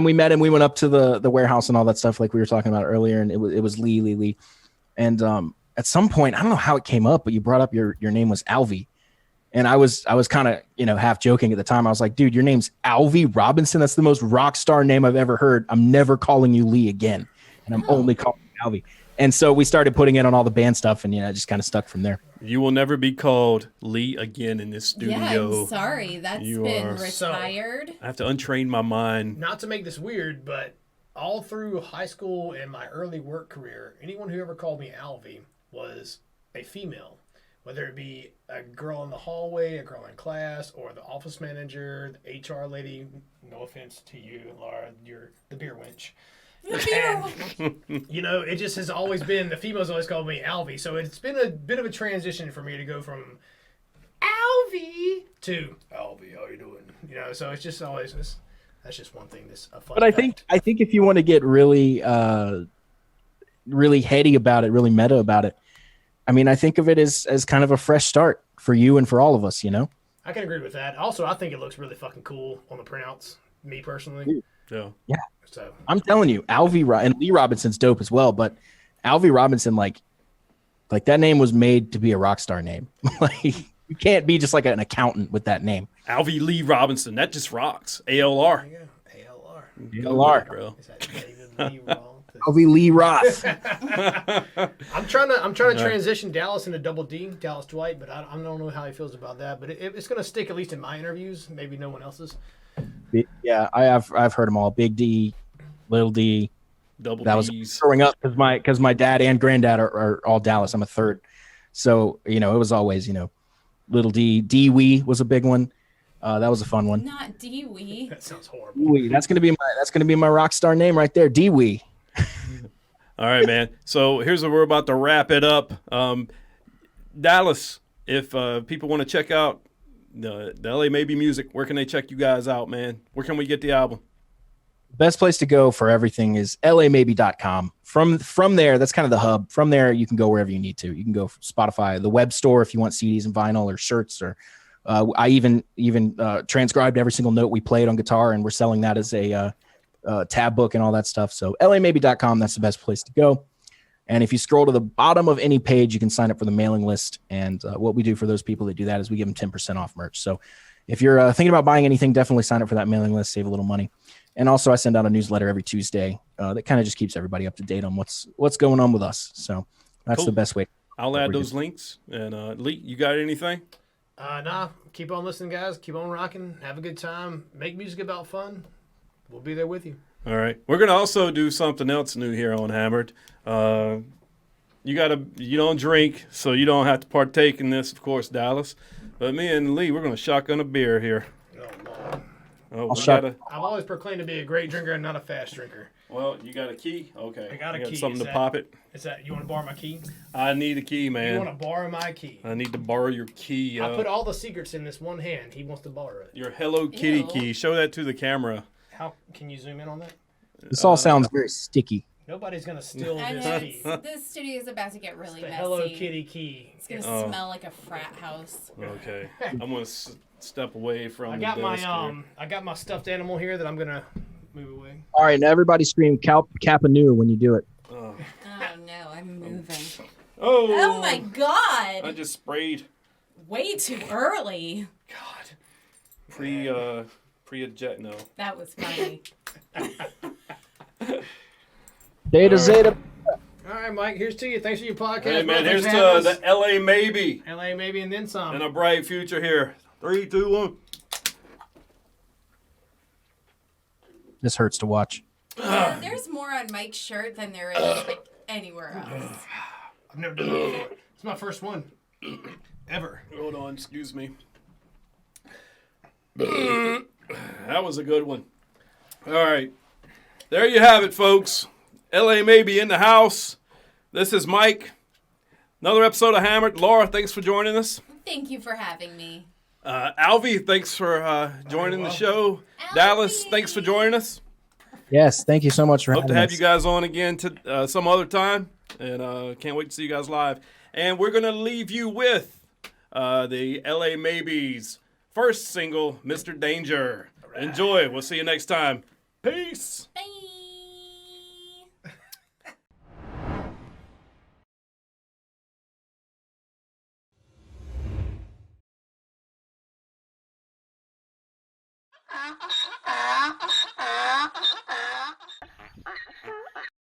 we met him, we went up to the warehouse and all that stuff like we were talking about earlier, and it was Lee. And at some point, I don't know how it came up, but you brought up your name was Alvi. And I was kind of, half joking at the time. I was like, dude, your name's Alvi Robinson. That's the most rock star name I've ever heard. I'm never calling you Lee again. And I'm only calling you Alvi. And so we started putting it on all the band stuff, and it just kind of stuck from there. You will never be called Lee again in this studio. Yeah, I'm sorry. That's You been are- retired. I have to untrain my mind. Not to make this weird, but all through high school and my early work career, anyone who ever called me Alvi was a female. Whether it be a girl in the hallway, a girl in class, or the office manager, the HR lady. No offense to you, Laura, you're the beer wench. And, it just has always been, the females always called me Alvi. So it's been a bit of a transition for me to go from Alvi to Alvi, how you doing? So it's just always, that's just one thing that's a fun But I think if you want to get really, really heady about it, really meta about it, I mean, I think of it as kind of a fresh start for you and for all of us, I can agree with that. Also, I think it looks really fucking cool on the printouts, me personally. Yeah. So I'm telling you, and Lee Robinson's dope as well, but Alvi Robinson, like that name was made to be a rock star name. Like you can't be just like an accountant with that name. Alvi Lee Robinson. That just rocks. ALR. there you go. ALR. ALR. Bro. Is that David Lee Roth? Alvi Lee Roth. I'm trying to transition Dallas into Double D, Dallas Dwight, but I don't know how he feels about that. But it's going to stick, at least in my interviews, maybe no one else's. Yeah, I've heard them all. Big D, Little D. Double That was D's. growing up because my dad and granddad are all Dallas. I'm a third, so it was always Little D. Dee-wee was a big one. That was a fun one. Not Dee-wee. That sounds horrible. Dee-wee. That's gonna be my rock star name right there. Dee-wee. All right, man. So here's where we're about to wrap it up. Dallas, if people want to check out the LA Maybe music, where can they check you guys out, man? Where can we get the album? Best place to go for everything is lamaybe.com. From there, that's kind of the hub. From there, you can go wherever you need to. You can go Spotify, the web store if you want CDs and vinyl or shirts. Or I even transcribed every single note we played on guitar, and we're selling that as a tab book and all that stuff. So lamaybe.com, that's the best place to go. And if you scroll to the bottom of any page, you can sign up for the mailing list. And what we do for those people that do that is we give them 10% off merch. So if you're thinking about buying anything, definitely sign up for that mailing list, save a little money. And also I send out a newsletter every Tuesday that kind of just keeps everybody up to date on what's going on with us. So that's Cool. the best way. I'll add those links. And Lee, you got anything? Nah, keep on listening, guys. Keep on rocking. Have a good time. Make music about fun. We'll be there with you. All right. We're going to also do something else new here on Hammered. You don't drink, so you don't have to partake in this, of course, Dallas. But me and Lee, we're going to shotgun a beer here. Oh, Lord. Oh, I've always proclaimed to be a great drinker and not a fast drinker. Well, you got a key? Okay. I got a key. Something to pop it? Is that you want to borrow my key? I need a key, man. You want to borrow my key? I need to borrow your key. I put all the secrets in this one hand. He wants to borrow it. Your Hello Kitty Ew. key. Show that to the camera. How can you zoom in on that? This all sounds very sticky. Nobody's gonna steal I this know key. this studio is about to get really The messy. Hello Kitty key. It's gonna Oh. smell like a frat house. Okay. I'm going to step away from I the got desk here. my stuffed animal here that I'm gonna Move away. All right, now everybody scream Kappa-Nu when you do it. Oh no, I'm moving. Oh, Oh my god! I just sprayed. Way too early. God. Pre-eject, no. That was funny. Theta Zeta. All right, Mike. Here's to you. Thanks for your podcast. Hey, man, Thanks here's for to having the us. LA Maybe LA maybe and then some. and a bright future here. 3, 2, 1. This hurts to watch. Yeah, there's more on Mike's shirt than there is anywhere else. I've never done that before. It's my first one ever. Hold on, excuse me. That was a good one. All right. There you have it, folks. LA Maybe in the house. This is Mike. Another episode of Hammered. Laura, thanks for joining us. Thank you for having me. Alvi, thanks for joining the show. Dallas, thanks for joining us. Yes, thank you so much for Hope having to have us. you guys on again to some other time, and can't wait to see you guys live. And we're gonna leave you with the LA Maybes' first single, "Mr. Danger." Right. Enjoy. We'll see you next time. Peace. Bye.